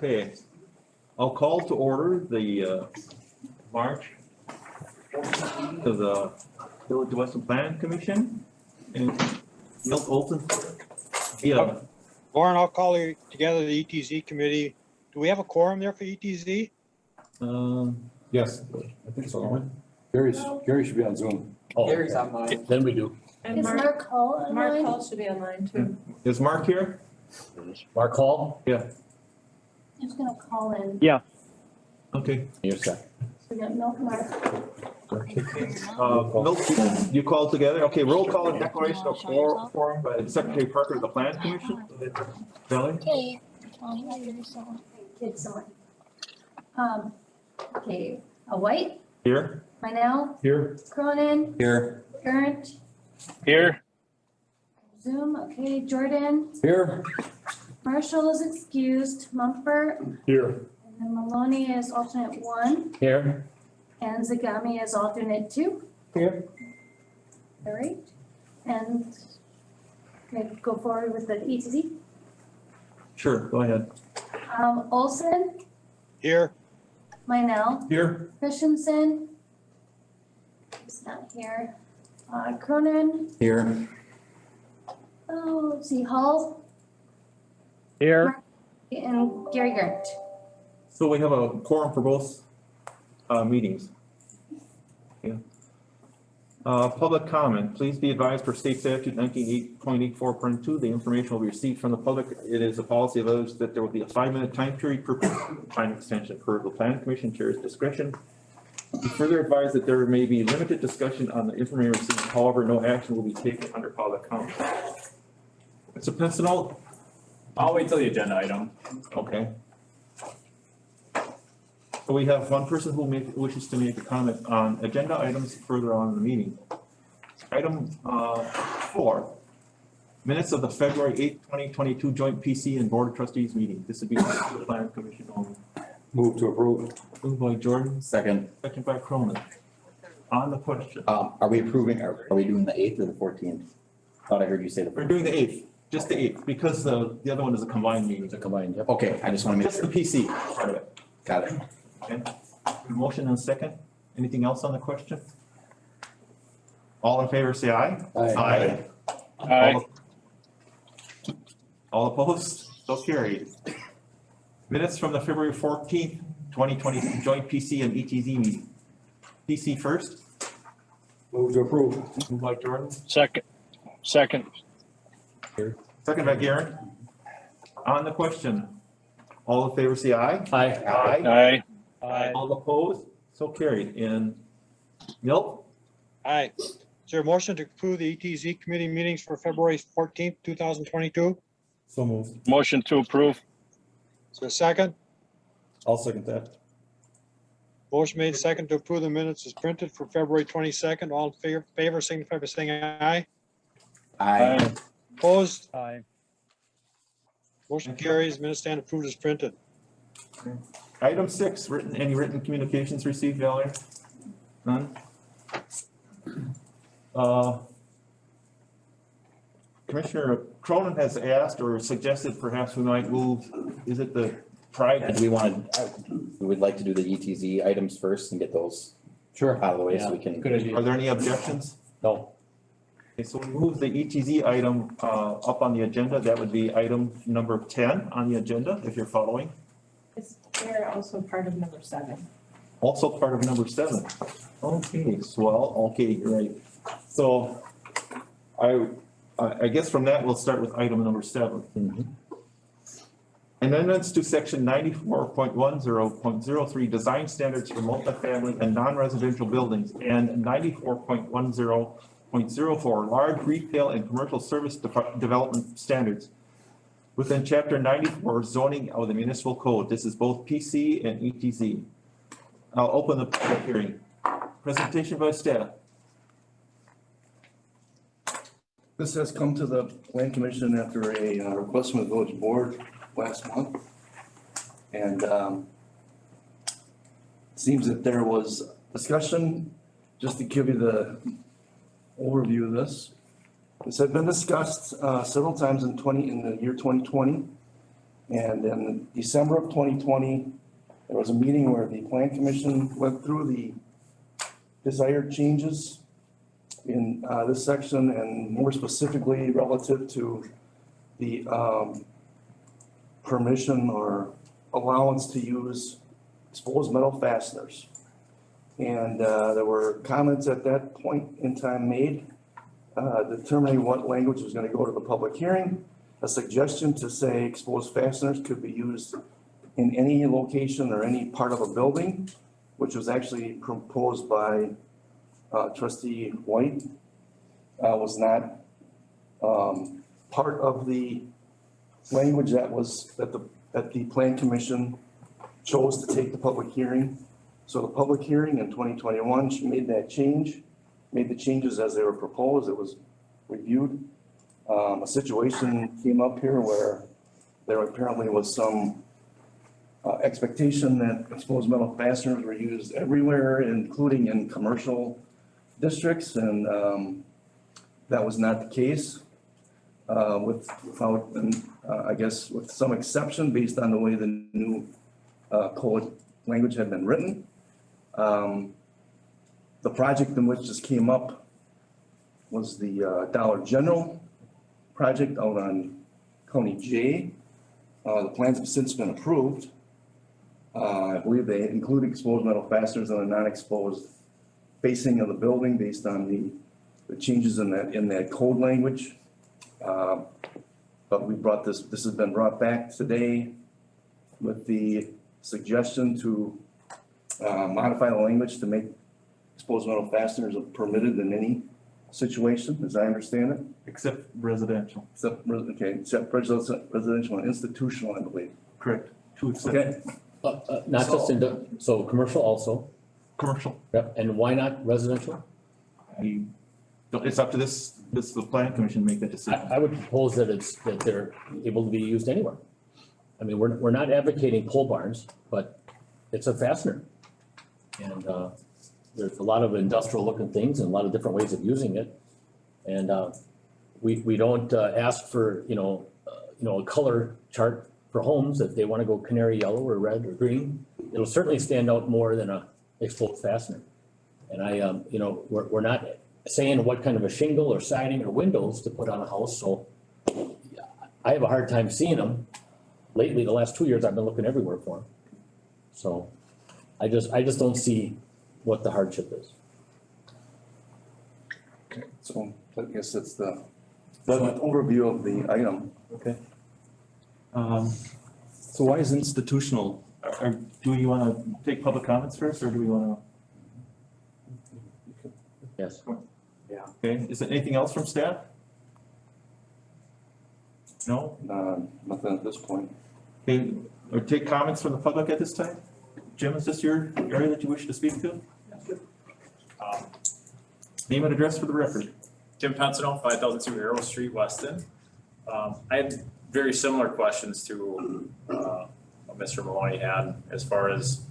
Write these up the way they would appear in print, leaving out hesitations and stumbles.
Okay, I'll call to order the March to the Village of Weston Plan Commission and Milt Olson. Yeah, Lauren, I'll call together the ETZ committee. Do we have a quorum there for ETZ? Yes, I think so. Gary should be on Zoom. Oh, Gary's online. Then we do. And Is Mark Hall online? Mark Hall should be online too. is Mark here? Mark Hall? Yeah. Who's gonna call in? Yeah. Okay. You're set. We got Milk Mark. Milt, you called together? Okay, roll call and declaration of quorum by Secretary Parker of the Plan Commission. Valerie? Okay. Kids on. Okay, White, Here? Mynell, Here. Cronin, Here. Current, Here. Zoom, okay, Jordan, Here. Marshall is excused, Mumford, Here. and then Maloney is alternate 1, Here. and Zagami is alternate 2. Here. All right, and can I go forward with the ETZ? Sure, go ahead. Olson, Here. Mynell, Here. Christensen. He's not here. Cronin, Here. oh, let's see, Hull, Here. and Gary Gert. So we have a quorum for both meetings. Yeah. Public comment, please be advised per state statute 19.84.2, the information will be received from the public. It is a policy of those that there will be a 5-minute time period per time extension per the Plan Commission chair's discretion. We further advise that there may be limited discussion on the information received, however, no action will be taken under public comment. Mr. Pincinel? I'll wait till the agenda item. Okay. So we have one person who wishes to make a comment on agenda items further on in the meeting. Item 4, minutes of the February 8th, 2022 joint PC and Board of Trustees meeting. This would be the Plan Commission only. Move to approve. Moved by Jordan, Second. second by Cronin. On the question, Are we approving, are we doing the 8th or the 14th? Thought I heard you say we're the, doing the 8th, just the 8th, because the other one is a combined meeting. The combined, yep. okay, I just want to make Just the sure. PC part of it. Got it. Okay, motion and second. Anything else on the question? All in favor, say aye. Aye. Aye. All opposed? So carried. Minutes from the February 14th, 2020 joint PC and ETZ meeting. PC first, Move to approve. moved by Jordan, Second. second by Garen. On the question, all in favor, say aye. Aye. Aye. All opposed? So carried. And Milt? Aye. Is there a motion to approve the ETZ committee meetings for February 14th, 2022? So moved. Motion to approve. Is there a second? I'll second that. Motion made second to approve the minutes as printed for February 22nd. All in favor, signify by saying aye. Aye. Opposed? Aye. Motion carries, minutes stand approved as printed. Item 6, any written communications received, Valerie? None? Commissioner Cronin has asked or suggested perhaps we might move, is it the pride? Do we want to, we would like to do the ETZ items first and get those Sure. out of the way so we can. Good idea. Are there any objections? No. Okay, so we move the ETZ item up on the agenda. That would be item number 10 on the agenda, if you're following. Is there also part of number 7? Also part of number 7. Okay, swell. Okay, you're right. So I guess from that, we'll start with item number 7. Mhm. Amendments to section 94.10.03 design standards for multifamily and non-residential buildings and 94.10.04 large retail and commercial service development standards within chapter 94 zoning of the municipal code. This is both PC and ETZ. I'll open the public hearing. Presentation by staff. This has come to the Plan Commission after a request from the village board last month. And it seems that there was discussion, just to give you the overview of this. This had been discussed several times in the year 2020. And in December of 2020, there was a meeting where the plan commission went through the desired changes in this section, and more specifically relative to the permission or allowance to use exposed metal fasteners. And there were comments at that point in time made determining what language was gonna go to the public hearing. A suggestion to say exposed fasteners could be used in any location or any part of a building, which was actually proposed by trustee White, was not part of the language that the plan commission chose to take the public hearing. So the public hearing in 2021, she made that change, made the changes as they were proposed. It was reviewed. A situation came up here where there apparently was some expectation that exposed metal fasteners were used everywhere, including in commercial districts, and that was not the case. I guess with some exception based on the way the new code language had been written. The project in which this came up was the Dollar General project out on County J. The plans have since been approved. I believe they include exposed metal fasteners on a non-exposed facing of the building based on the changes in that code language. But we brought this has been brought back today with the suggestion to modify the language to make exposed metal fasteners permitted in any situation, as I understand it. Except residential. Except residential and institutional, I believe. Correct. Two exceptions. Okay, Not just so commercial also, Commercial. yep, and why not residential? It's up to the plan commission to make that decision. I would propose that they're able to be used anywhere. I mean, we're not advocating pole barns, but it's a fastener. And, there's a lot of industrial looking things and a lot of different ways of using it. And, we don't, ask for, a color chart for homes. If they wanna go canary yellow or red or green, it'll certainly stand out more than a exposed fastener. And we're not saying what kind of a shingle or siding or windows to put on a house, so I have a hard time seeing them. Lately, the last 2 years, I've been looking everywhere for them. So I just don't see what the hardship is. okay, so I guess that's the overview of the item. Okay. So why is institutional? Do you wanna take public comments first, or do we wanna? Yes. Okay, is there anything else from staff? No? Nothing at this point. Okay, or take comments from the public at this time? Jim, is this your area that you wish to speak to? Name and address for the record. Tim Pensino, 5002 Arrow Street, Weston. I had very similar questions to what Mr. Maloney had as far as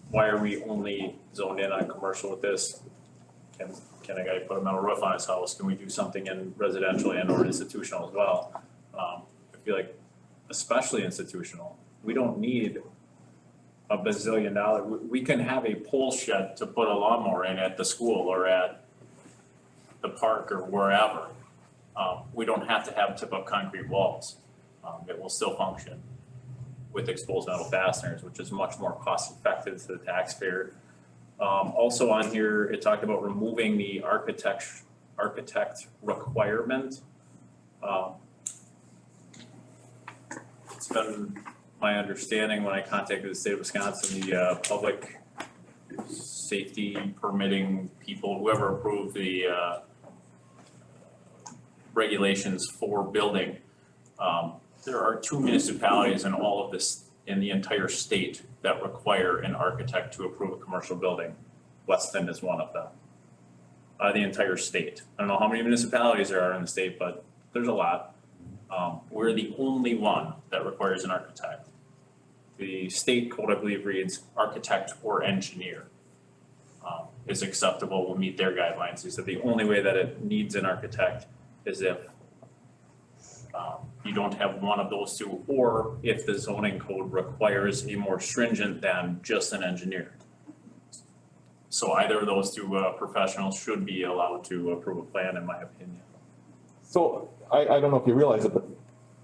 why are we only zoned in on commercial with this? Can a guy put a metal roof on his house? Can we do something in residential and or institutional as well? I feel like, especially institutional, we don't need a bazillion dollar. We can have a pole shed to put a lawnmower in at the school or at the park or wherever. We don't have to have tip-up concrete walls. It will still function with exposed metal fasteners, which is much more cost-effective to the taxpayer. Also on here, it talked about removing the architect requirement. It's been my understanding when I contacted the state of Wisconsin, the public safety permitting people, whoever approved the regulations for building. There are 2 municipalities in all of this, in the entire state, that require an architect to approve a commercial building. Weston is one of them. The entire state. I don't know how many municipalities there are in the state, but there's a lot. We're the only one that requires an architect. The state code, I believe, reads architect or engineer is acceptable, will meet their guidelines. He said the only way that it needs an architect is if you don't have one of those two, or if the zoning code requires a more stringent than just an engineer. So either of those two professionals should be allowed to approve a plan, in my opinion. So I don't know if you realize it, but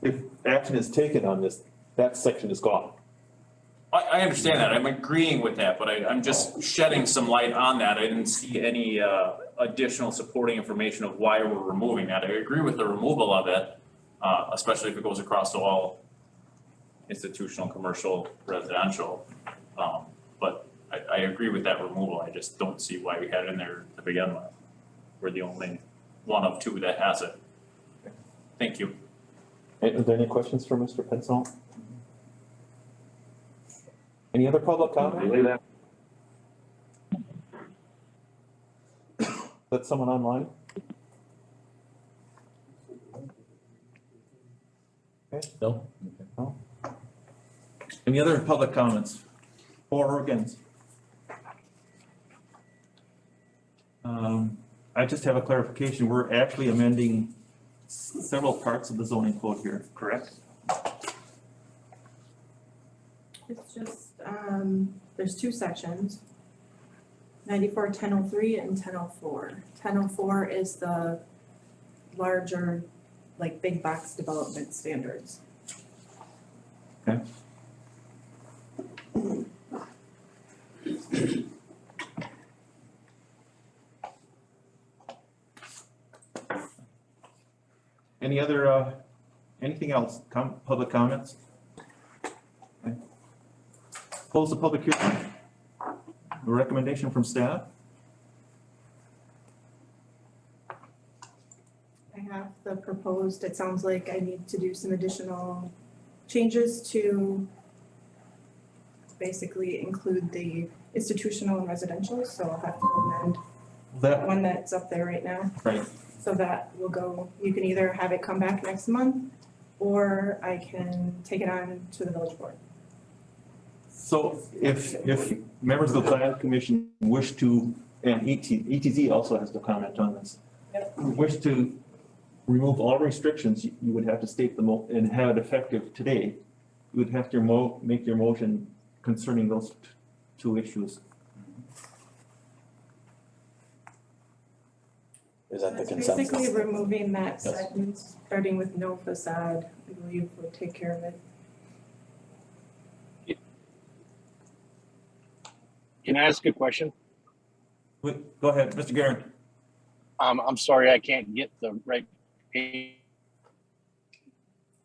if action is taken on this, that section is gone. I understand that, I'm agreeing with that, but I'm just shedding some light on that. I didn't see any additional supporting information of why we're removing that. I agree with the removal of it, especially if it goes across to all institutional, commercial, residential. But I agree with that removal, I just don't see why we had it in there to begin with. We're the only one of two that has it. Thank you. Are there any questions for Mr. Pensel? Any other public comment? Is that someone online? No? Any other public comments? For or against? I just have a clarification. We're actually amending several parts of the zoning code here, correct? It's just, there's two sections. 94-1003 and 1004. 1004 is the larger, like, big box development standards. Okay. Any other, anything else? Public comments? Okay. Close the public hearing. A recommendation from staff? I have the proposed, it sounds like I need to do some additional changes to basically include the institutional and residential, so I'll have to amend That, one that's up there right now. right. So that will go, you can either have it come back next month, or I can take it on to the village board. So if members of the plan commission wish to, and ETZ also has to comment on this. Yep. Wish to remove all restrictions, you would have to state them and have it effective today. You would have to make your motion concerning those two issues. Is that the That's consensus? basically removing that Yes. sentence, starting with no facade, I believe will take care of it. Can I ask a question? Go ahead, Mr. Guerin. I'm sorry, I can't get the right page.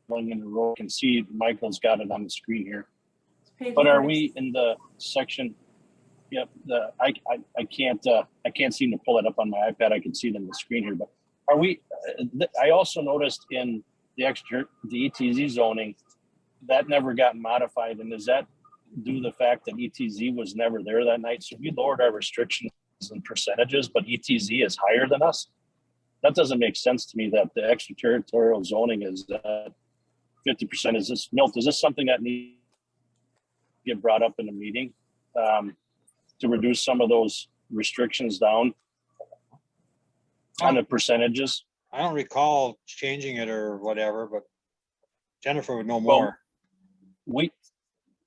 Going in the row, can see Michael's got it on the screen here. It's page But are 46. we in the section? Yep, I can't seem to pull it up on my iPad. I can see it on the screen here, but are we, I also noticed in the ETZ zoning, that never got modified, and does that due to the fact that ETZ was never there that night? So we lowered our restrictions and percentages, but ETZ is higher than us. That doesn't make sense to me that the extraterritorial zoning is 50%. Is this, Milt, is this something that needs to get brought up in a meeting to reduce some of those restrictions down on the percentages? I don't recall changing it or whatever, but Jennifer would know Well, more.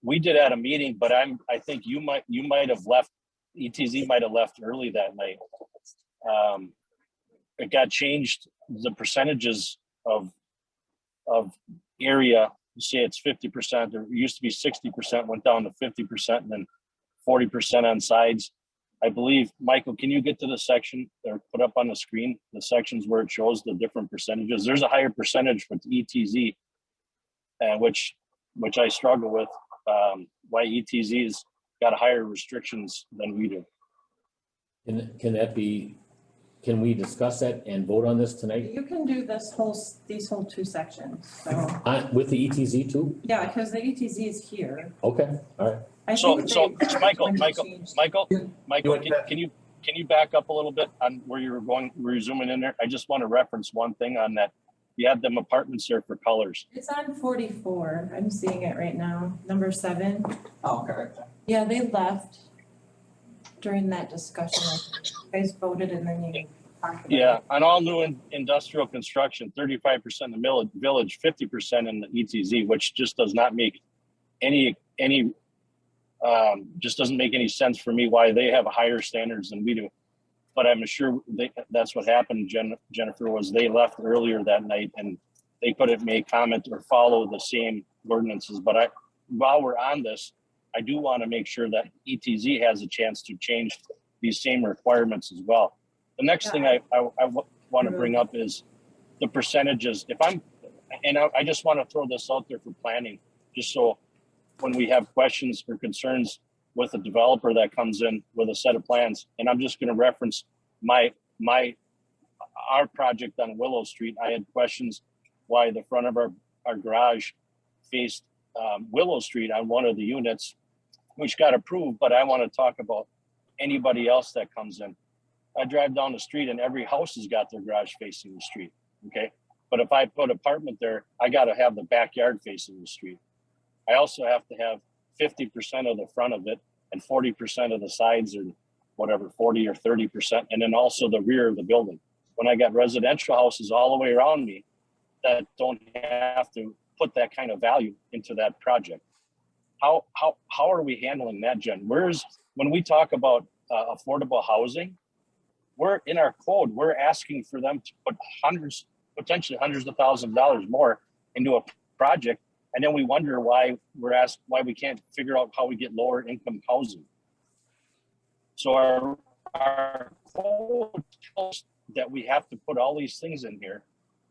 We did at a meeting, but I think you might have left, ETZ might have left early that night. It got changed, the percentages of area, say it's 50%, there used to be 60%, went down to 50%, and then 40% on sides. I believe, Michael, can you get to the section or put up on the screen, the sections where it shows the different percentages? There's a higher percentage for ETZ, which I struggle with, why ETZ's got higher restrictions than we do. Can we discuss that and vote on this tonight? You can do these whole two sections, so, With the ETZ too? yeah, because the ETZ is here. Okay, all right. I So think they- Michael, when they Michael, changed- Michael, want that? can you back up a little bit on where you were going, where you're zooming in there? I just want to reference one thing on that. You had them apartments there for colors. It's on 44, I'm seeing it right now, number 7. Oh, okay. Yeah, they left during that discussion, you guys voted and then you talked about. Yeah, on all new industrial construction, 35% in the village, 50% in the ETZ, which just does not make just doesn't make any sense for me why they have higher standards than we do. But I'm sure that's what happened, Jennifer, was they left earlier that night and they couldn't make comment or follow the same ordinances. But while we're on this, I do want to make sure that ETZ has a chance to change these same requirements as well. The next thing I want to bring up is the percentages. I just want to throw this out there for planning, just so when we have questions or concerns with a developer that comes in with a set of plans, and I'm just going to reference our project on Willow Street. I had questions why the front of our garage faced Willow Street on one of the units, which got approved, but I want to talk about anybody else that comes in. I drive down the street and every house has got their garage facing the street, okay? But if I put apartment there, I got to have the backyard facing the street. I also have to have 50% of the front of it and 40% of the sides, or whatever, 40 or 30%, and then also the rear of the building. When I got residential houses all the way around me that don't have to put that kind of value into that project, how are we handling that, Jen? When we talk about affordable housing, we're in our code, we're asking for them to put potentially hundreds of thousands of dollars more into a project. And then we wonder why we can't figure out how we get lower income housing. So our code tells us that we have to put all these things in here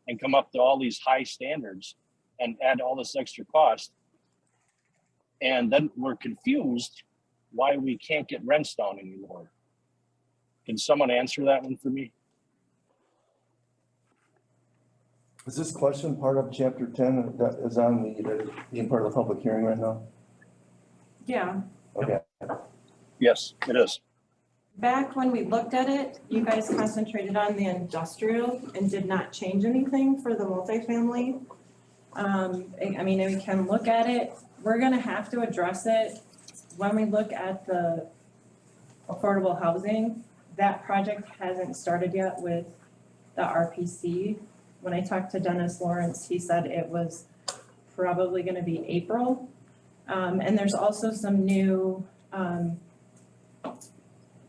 and come up to all these high standards and add all this extra cost. And then we're confused why we can't get rents down anymore. Can someone answer that one for me? Is this question part of chapter 10 that is on being part of the public hearing right now? Yeah, Okay. Yes, it is. back when we looked at it, you guys concentrated on the industrial and did not change anything for the multifamily. I mean, we can look at it, we're gonna have to address it when we look at the affordable housing. That project hasn't started yet with the RPC. When I talked to Dennis Lawrence, he said it was probably gonna be April. And there's also some new,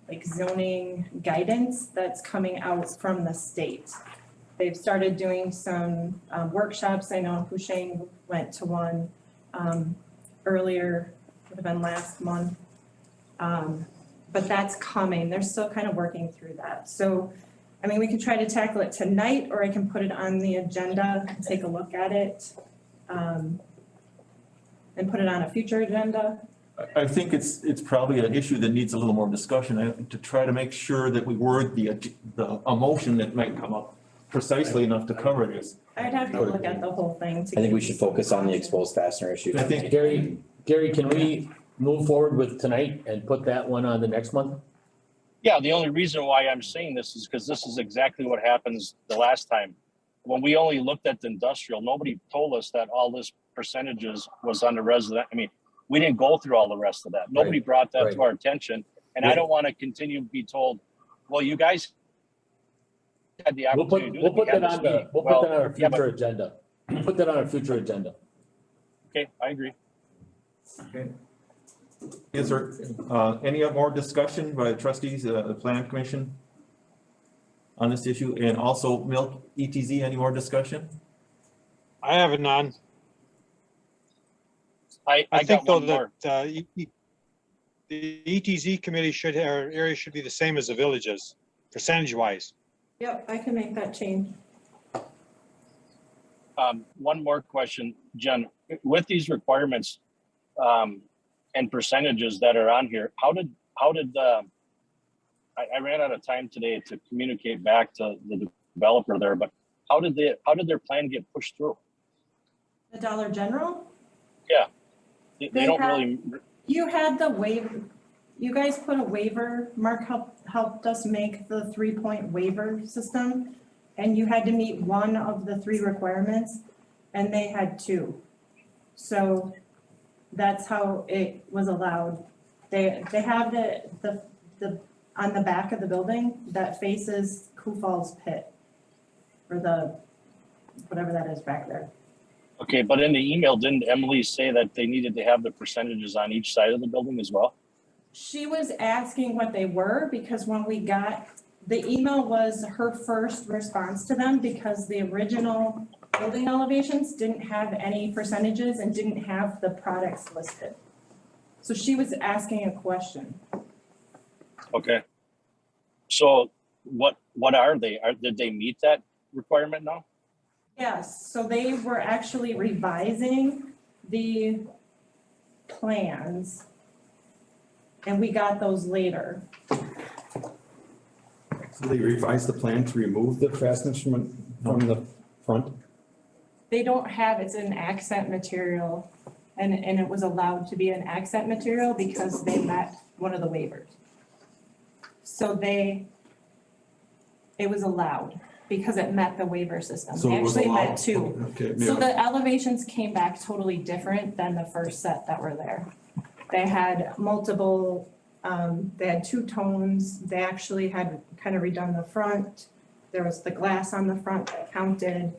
like zoning guidance that's coming out from the state. They've started doing some workshops. I know Husheng went to one earlier, would have been last month. But that's coming. They're still kind of working through that. So, I mean, we could try to tackle it tonight, or I can put it on the agenda and take a look at it. And put it on a future agenda. I think it's probably an issue that needs a little more discussion to try to make sure that we word a motion that might come up precisely enough to cover this. I'd have to look at the whole thing. I think we should focus on the exposed fastener issue. I think Gary, can we move forward with tonight and put that one on the next month? Yeah, the only reason why I'm saying this is because this is exactly what happens the last time. When we only looked at the industrial, nobody told us that all this percentages was on the resident. I mean, we didn't go through all the rest of that. Nobody brought that to our attention. And I don't want to continue to be told, well, you guys had the opportunity to do that. We'll put that on our future agenda. Put that on our future agenda. Okay, I agree. Okay. Is there any more discussion by the trustees, the plan commission on this issue? And also Milk ETZ, any more discussion? I have none. I think got though one more. that the ETZ committee our area should be the same as the villages, percentage wise. Yep, I can make that change. One more question, Jen, with these requirements and percentages that are on here, how did I ran out of time today to communicate back to the developer there, but how did their plan get pushed through? The Dollar General? Yeah, they They don't have- really. You had the waiver, you guys put a waiver, Mark helped us make the 3-point waiver system. And you had to meet one of the 3 requirements, and they had 2. So that's how it was allowed. They have the on the back of the building that faces Kufal's Pit. Or whatever that is back there. Okay, but in the email, didn't Emily say that they needed to have the percentages on each side of the building as well? She was asking what they were because when we got, the email was her first response to them because the original building elevations didn't have any percentages and didn't have the products listed. So she was asking a question. Okay. So what are they? Did they meet that requirement now? Yes, so they were actually revising the plans. And we got those later. So they revised the plan to remove the fasteners from the front? They don't have, it's an accent material and it was allowed to be an accent material because they met one of the waivers. So it was allowed because it met the waiver system. So They it was actually met allowed? two. Okay, So yeah. the elevations came back totally different than the first set that were there. They had multiple, they had two tones. They actually had kind of redone the front. There was the glass on the front that counted.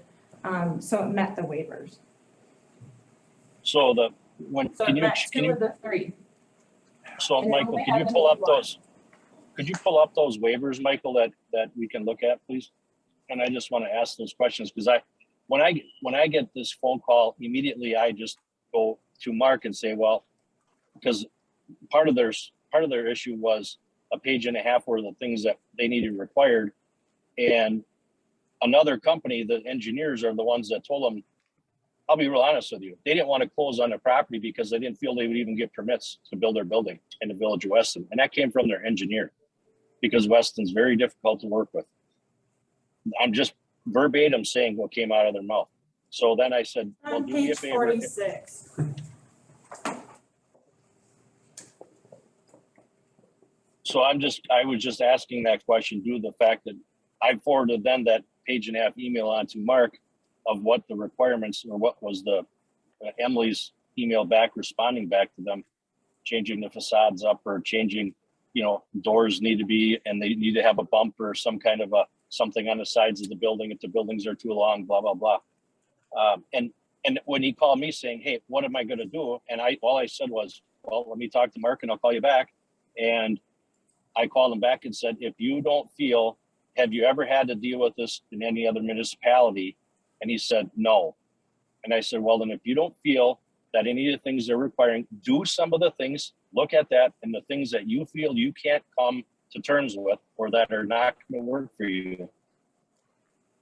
So it met the waivers. So So can it you, met two of the three. so and it Michael, only can you had pull up one. could you pull up those waivers, Michael, that we can look at, please? And I just want to ask those questions because when I get this phone call, immediately I just go to Mark and say, well, because part of their issue was a page and a half worth of things that they needed required. And another company, the engineers are the ones that told them, I'll be real honest with you, they didn't want to close on the property because they didn't feel they would even get permits to build their building in the village of Weston. And that came from their engineer because Weston's very difficult to work with. I'm just verbatim saying what came out of their mouth. So then I said, well, On do me a page favor. 46. So I was just asking that question due to the fact that I forwarded then that page and a half email on to Mark of what the requirements or what was the Emily's email back, responding back to them, changing the facades up or changing, doors need to be, and they need to have a bump or some kind of something on the sides of the building if the buildings are too long, blah, blah, blah. And when he called me saying, hey, what am I going to do? And all I said was, well, let me talk to Mark and I'll call you back. And I called him back and said, if you don't feel, have you ever had to deal with this in any other municipality? And he said, no. And I said, well, then if you don't feel that any of the things they're requiring, do some of the things, look at that, and the things that you feel you can't come to terms with or that are not going to work for you,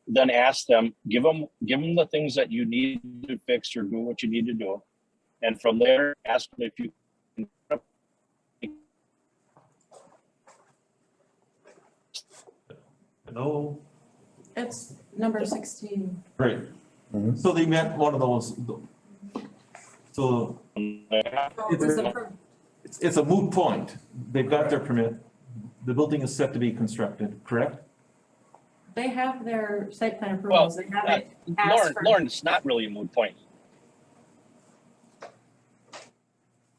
then ask them, give them the things that you need to fix or do what you need to do. And from there, ask them if you can. No, It's number 16. right. Mhm. So they met one of those. So It was approved. it's a moot point. They've got their permit. The building is set to be constructed, correct? They have their site plan approvals. They haven't asked for. Lauren, it's not really a moot point.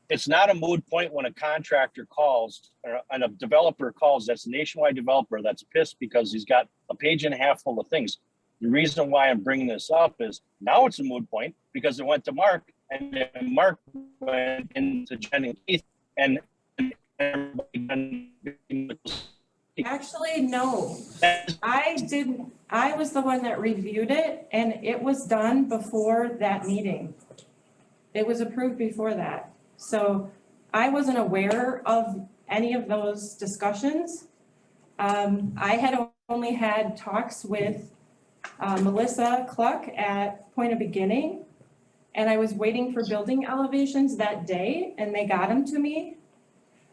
It's not a moot point when a contractor calls and a developer calls, that's a nationwide developer that's pissed because he's got a page and a half full of things. The reason why I'm bringing this up is now it's a moot point because it went to Mark and then Mark went into Jen and Keith and everybody. Actually, no. I was the one that reviewed it and it was done before that meeting. It was approved before that. So I wasn't aware of any of those discussions. I had only had talks with Melissa Cluck at Point of Beginning. And I was waiting for building elevations that day and they got them to me.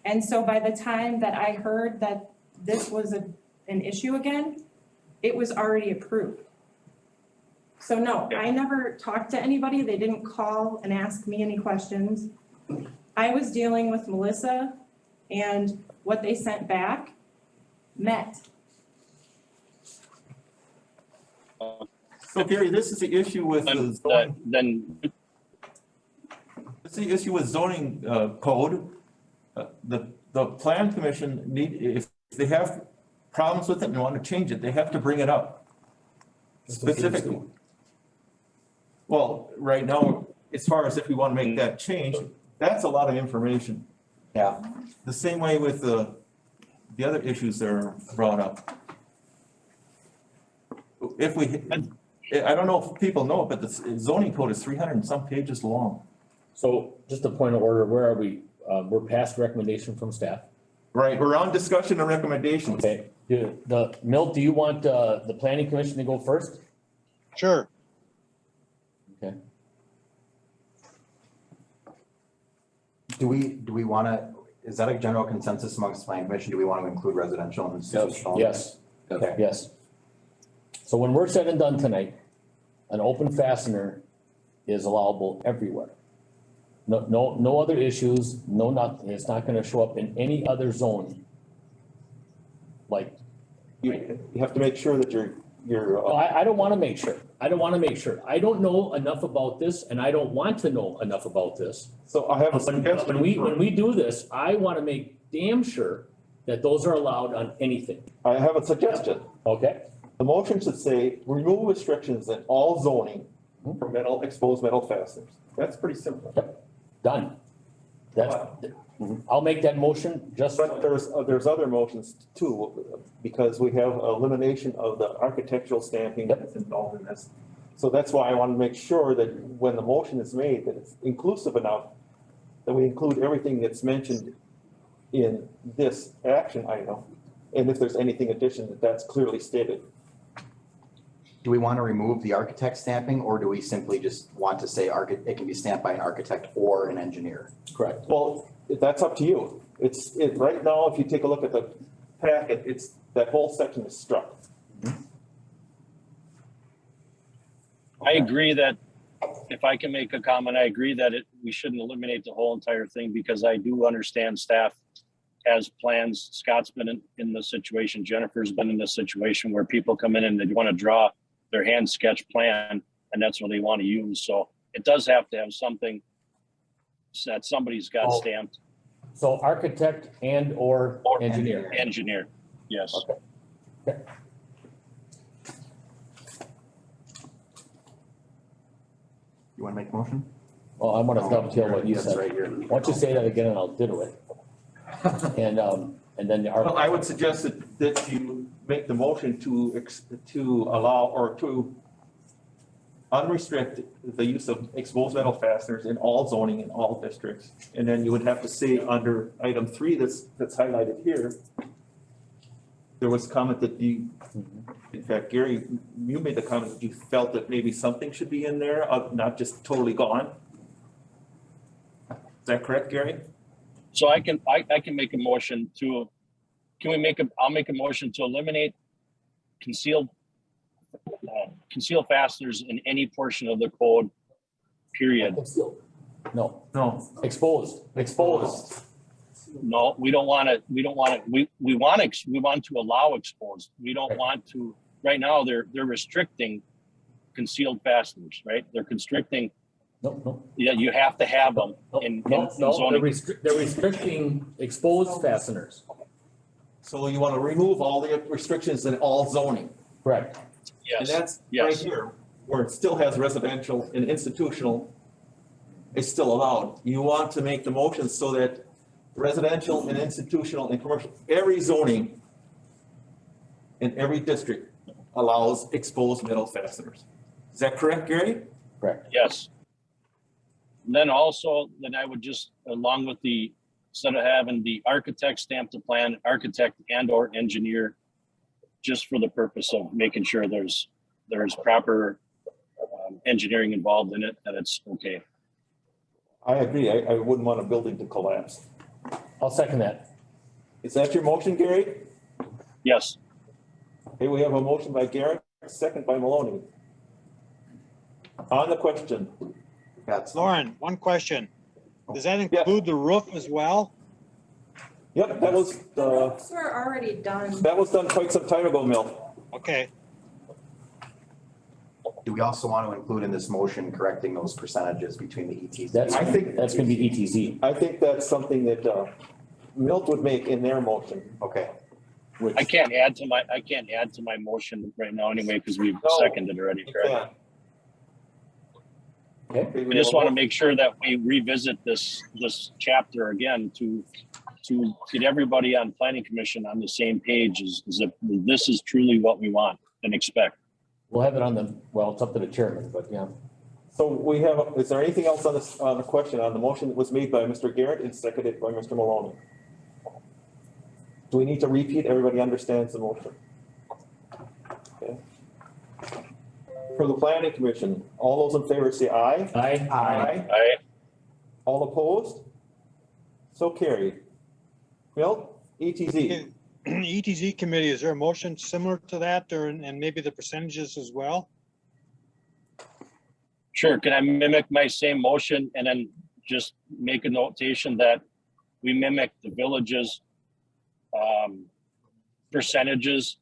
And so by the time that I heard that this was an issue again, it was already approved. So no, I never talked to anybody. They didn't call and ask me any questions. I was dealing with Melissa and what they sent back met. So Gary, this is the issue with the zoning. Then It's the issue with zoning code. The plan commission if if they have problems with it and want to change it, they have to bring it up specifically. Well, right now, as far as if we want to make that change, that's a lot of information. Yeah. The same way with the other issues that are brought up. If we, I don't know if people know, but the zoning code is 300 and some pages long. So just a point of order, where are we? We're past recommendation from staff. Right, we're on discussion and recommendations. Okay, Milt, do you want, the planning commission to go first? Sure. Okay. Do we wanna, is that a general consensus amongst the planning commission? Do we want to include residential and institutional? Yes, Okay. yes. So when we're said and done tonight, an open fastener is allowable everywhere. No other issues, nothing, it's not gonna show up in any other zone. Like, You have to make sure that you're, I don't wanna make sure, I don't know enough about this, and I don't want to know enough about this. so I have a When suggestion. when we do this, I wanna make damn sure that those are allowed on anything, I have a suggestion. okay? The motion should say, remove restrictions in all zoning for metal, exposed metal fasteners. That's pretty simple. Done. That's, I'll make that motion just, But there's other motions too, because we have elimination of the architectural stamping that's involved in this. So that's why I want to make sure that when the motion is made, that it's inclusive enough that we include everything that's mentioned in this action item. And if there's anything addition, that's clearly stated. Do we want to remove the architect stamping, or do we simply just want to say it can be stamped by an architect or an engineer? correct. Well, that's up to you. Right now, if you take a look at the packet, that whole section is struck. I agree that, if I can make a comment, I agree that we shouldn't eliminate the whole entire thing, because I do understand staff has plans. Scott's been in this situation, Jennifer's been in this situation where people come in and they want to draw their hand sketch plan, and that's what they want to use. So it does have to have something that somebody's got stamped. So architect and or engineer. Engineer, yes. Okay. You want to make a motion? Well, I want to dovetail what you That's said. right here. Why don't you say that again and I'll diddle it. And then the Well, I architect, would suggest that you make the motion to allow or to unrestrict the use of exposed metal fasteners in all zoning in all districts. And then you would have to say under item 3 that's highlighted here, there was comment that in fact, Gary, you made the comment that you felt that maybe something should be in there, not just totally gone. Is that correct, Gary? So I can make a motion to, I'll make a motion to eliminate concealed fasteners in any portion of the code, period. no, No. exposed. No, we want to allow exposed. We don't want to, right now, they're restricting concealed fasteners, right? They're constricting, No, you have to have them in they're zoning. restricting exposed fasteners. So you want to remove all the restrictions in all zoning. Correct. And Yes, that's right yes. here, where it still has residential and institutional, it's still allowed. You want to make the motion so that residential and institutional and commercial, every zoning in every district allows exposed metal fasteners. Is that correct, Gary? Correct. Yes. And then also, I would just, along with instead of having the architect stamp the plan, architect and or engineer, just for the purpose of making sure there's proper engineering involved in it, that it's okay. I agree. I wouldn't want a building to collapse. I'll second that. Is that your motion, Gary? Yes. Okay, we have a motion by Garrett, second by Maloney. On the question, That's Lauren, one question. Does that include the roof as well? yep, that was, Roofs were already done. that was done quite some time ago, Milt. Okay, Do we also want to include in this motion correcting those percentages between the ETs? That's, I think- that's gonna be ETZ. I think that's something that Milt would make in their motion. Okay, Which, I can't add to my motion right now anyway, because we've No, seconded already, you correct? can't. Okay. I just want to make sure that we revisit this chapter again to get everybody on planning commission on the same page is if this is truly what we want and expect. We'll have it on the, well, it's up to the chairman, but yeah. So we have, is there anything else on this, on the question, on the motion that was made by Mr. Garrett and seconded by Mr. Maloney? Do we need to repeat? Everybody understands the motion? Okay. For the planning commission, all those in favor say aye. Aye. Aye. Aye. All opposed? So carried. Bill, ETZ. ETZ committee, is there a motion similar to that or, and maybe the percentages as well? Sure, can I mimic my same motion and then just make a notation that we mimic the village's percentages,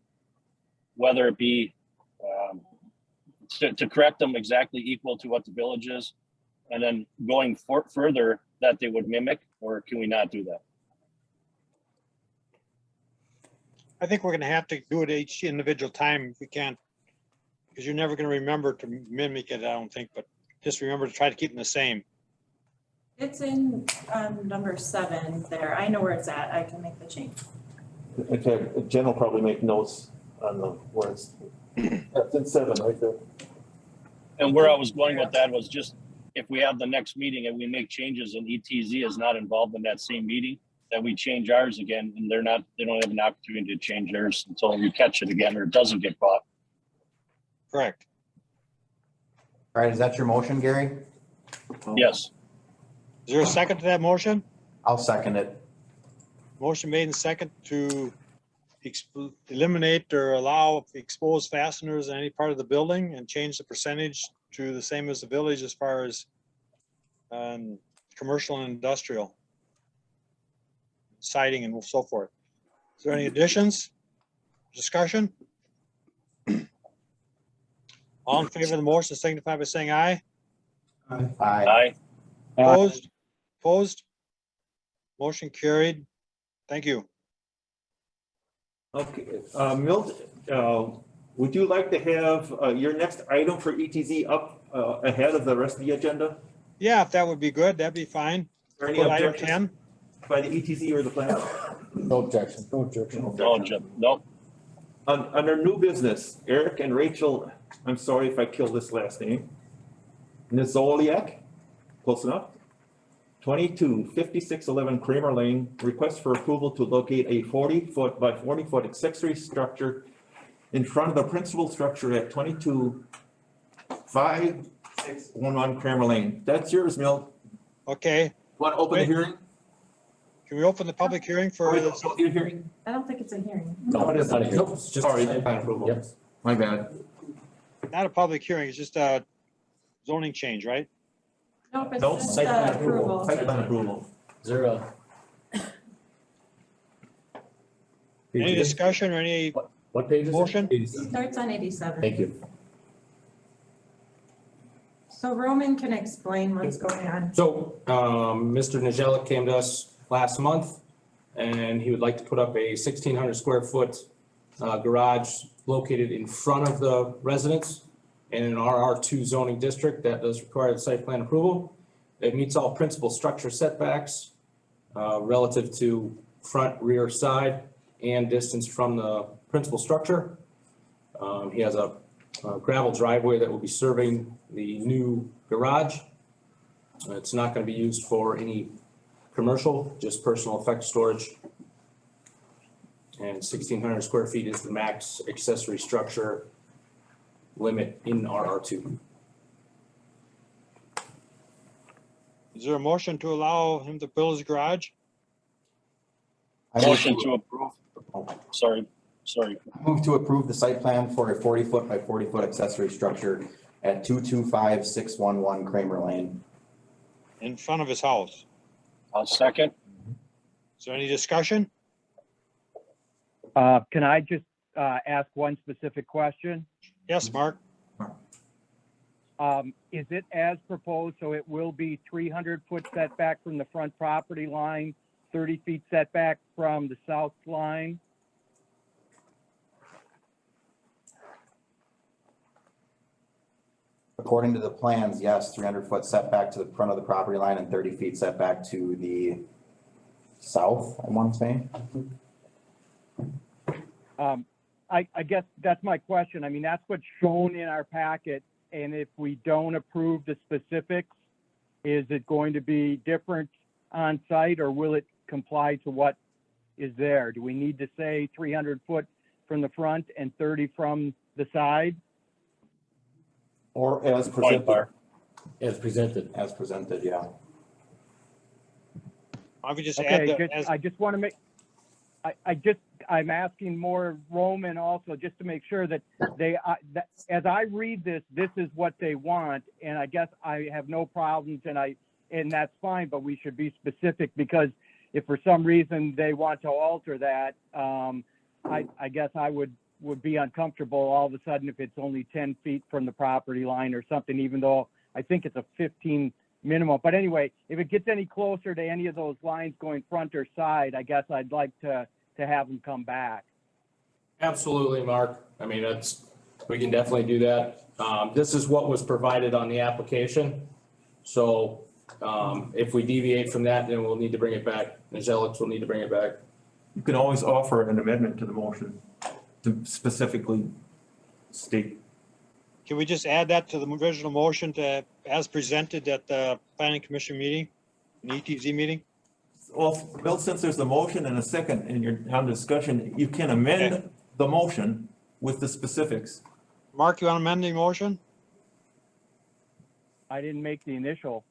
whether it be to correct them exactly equal to what the village is, and then going further that they would mimic, or can we not do that? I think we're gonna have to do it each individual time if we can, because you're never gonna remember to mimic it, I don't think, but just remember to try to keep them the same. It's in, number 7 there. I know where it's at. I can make the change. Okay, Jen will probably make notes on the words. That's in 7 right there. And where I was going with that was just, if we have the next meeting and we make changes and ETZ is not involved in that same meeting, that we change ours again, and they don't have an opportunity to change theirs until we catch it again, or it doesn't get caught. Correct. All right, is that your motion, Gary? Yes. Is there a second to that motion? I'll second it. Motion made and second to eliminate or allow exposed fasteners in any part of the building and change the percentage to the same as the village as far as commercial and industrial siding and so forth. Is there any additions? Discussion? All in favor of the motion signify by saying aye. Aye. Aye. Opposed? Opposed? Motion carried. Thank you. Okay, Milt, would you like to have your next item for ETZ up ahead of the rest of the agenda? Yeah, if that would be good, that'd be fine. Is there any Put item objections 10. by the ETZ or the plan? No objection. No objection. No, Jim, no. Under new business, Eric and Rachel, I'm sorry if I killed this last name. Nizoliak, close enough. 225611 Kramer Lane, request for approval to locate a 40-foot by 40-foot accessory structure in front of the principal structure at 225611 Kramer Lane. That's yours, Milt. Okay, Want to open the hearing? can we open the public hearing for this? Your hearing? I don't think it's a hearing. No, it's not a hearing. Nope, it's just Sorry. site plan approval. Yep. My bad. Not a public hearing, it's just a zoning change, right? Nope, it's Nope, just site plan approval. Site plan approval. Is there a, Any discussion or any what page is it? motion? Starts on 87. Thank you. So Roman can explain what's going on. So, Mr. Nijellik came to us last month and he would like to put up a 1,600 square foot garage located in front of the residence. And in our R2 zoning district, that does require the site plan approval. It meets all principal structure setbacks relative to front, rear, side, and distance from the principal structure. He has a gravel driveway that will be serving the new garage. It's not going to be used for any commercial, just personal effect storage. And 1,600 square feet is the max accessory structure limit in RR2. Is there a motion to allow him to build his garage? Motion to approve. Sorry. Move to approve the site plan for a 40-foot by 40-foot accessory structure at 225611 Kramer Lane. In front of his house. I'll second. Is there any discussion? Can I just ask one specific question? Yes, Mark? Is it as proposed, so it will be 300-foot setback from the front property line, 30 feet setback from the south line? According to the plans, yes, 300-foot setback to the front of the property line and 30 feet setback to the south, I want to say. I guess that's my question. I mean, that's what's shown in our packet. And if we don't approve the specifics, is it going to be different on site or will it comply to what is there? Do we need to say 300 foot from the front and 30 from the side? Or as Point, presented. Bart. As presented. As presented, yeah. I would just add Okay, that as, I just want to make, I'm asking more Roman also, just to make sure that they, that as I read this, this is what they want, and I guess I have no problems, and that's fine, but we should be specific, because if for some reason they want to alter that, I guess I would be uncomfortable all of a sudden if it's only 10 feet from the property line or something, even though I think it's a 15 minimum. But anyway, if it gets any closer to any of those lines going front or side, I guess I'd like to have them come back. Absolutely, Mark. I mean, we can definitely do that. This is what was provided on the application. So, if we deviate from that, then we'll need to bring it back. Ms. Ellis will need to bring it back. You can always offer an amendment to the motion to specifically state. can we just add that to the original motion to, as presented at the planning commission meeting, an ETZ meeting? Well, Bill, since there's a motion and a second and you're on discussion, you can amend the motion with the specifics. Mark, you want to amend the motion? I didn't make the initial.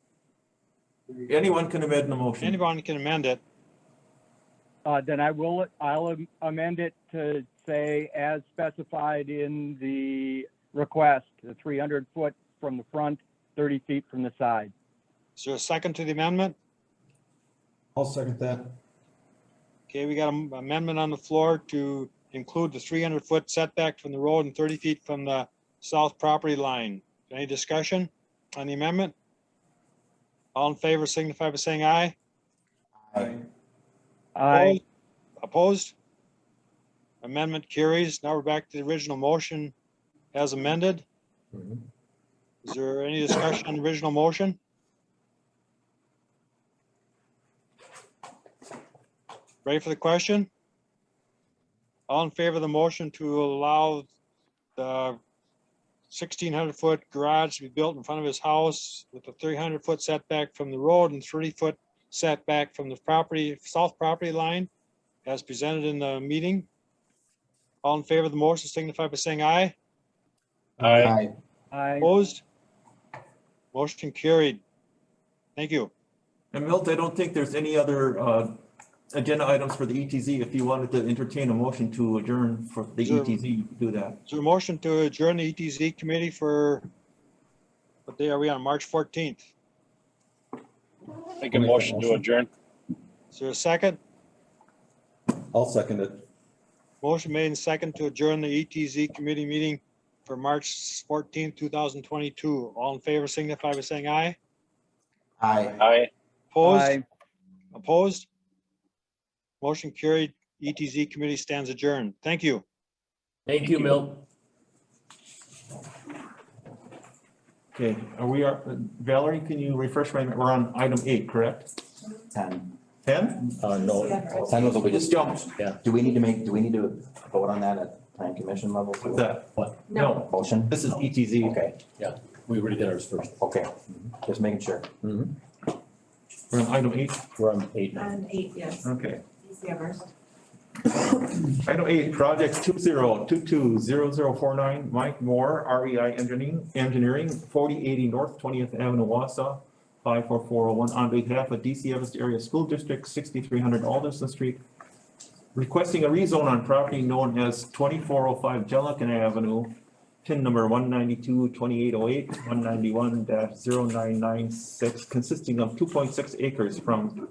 Anyone can amend the motion. Anyone can amend it. Then I'll amend it to say, as specified in the request, the 300 foot from the front, 30 feet from the side. Is there a second to the amendment? I'll second that. Okay, we got an amendment on the floor to include the 300 foot setback from the road and 30 feet from the south property line. Any discussion on the amendment? All in favor signify by saying aye. Aye. Opposed? Amendment carries. Now we're back to the original motion as amended. Mhm. Is there any discussion on the original motion? Ready for the question? All in favor of the motion to allow the 1,600 foot garage to be built in front of his house with a 300 foot setback from the road and 30 foot setback from the property, south property line as presented in the meeting? All in favor of the motion signify by saying aye. Aye. Aye. Opposed? Motion carried. Thank you. And Milt, I don't think there's any other agenda items for the ETZ. If you wanted to entertain a motion to adjourn for the Sure. ETZ, you can do that. Is there a motion to adjourn the ETZ committee for, what day are we on, March 14th? Make a motion to adjourn. Is there a second? I'll second it. Motion made and second to adjourn the ETZ committee meeting for March 14th, 2022. All in favor signify by saying aye. Aye. Aye. Opposed? Aye. Opposed? Motion carried. ETZ committee stands adjourned. Thank you. Thank you, Milt. Okay, Valerie, can you refresh my, we're on item 8, correct? 10. 10? No, 10 was what we just Jumped. Do we need to vote on that at plan commission level? What's that? What? No, Motion? this is ETZ. Okay, We already did ours first. okay. Just making sure. Mhm. We're on item 8. We're on 8 now. On 8, yes. Okay. Easy hours. Item 8, project 20220049, Mike Moore, REI Engineering, 4080 North 20th Avenue, Wausau, 54401, on behalf of DC Evans Area School District, 6300 Alderson Street, requesting a rezone on property known as 2405 Jellicoe Avenue, PIN number 192-2808, 191-0996, consisting of 2.6 acres from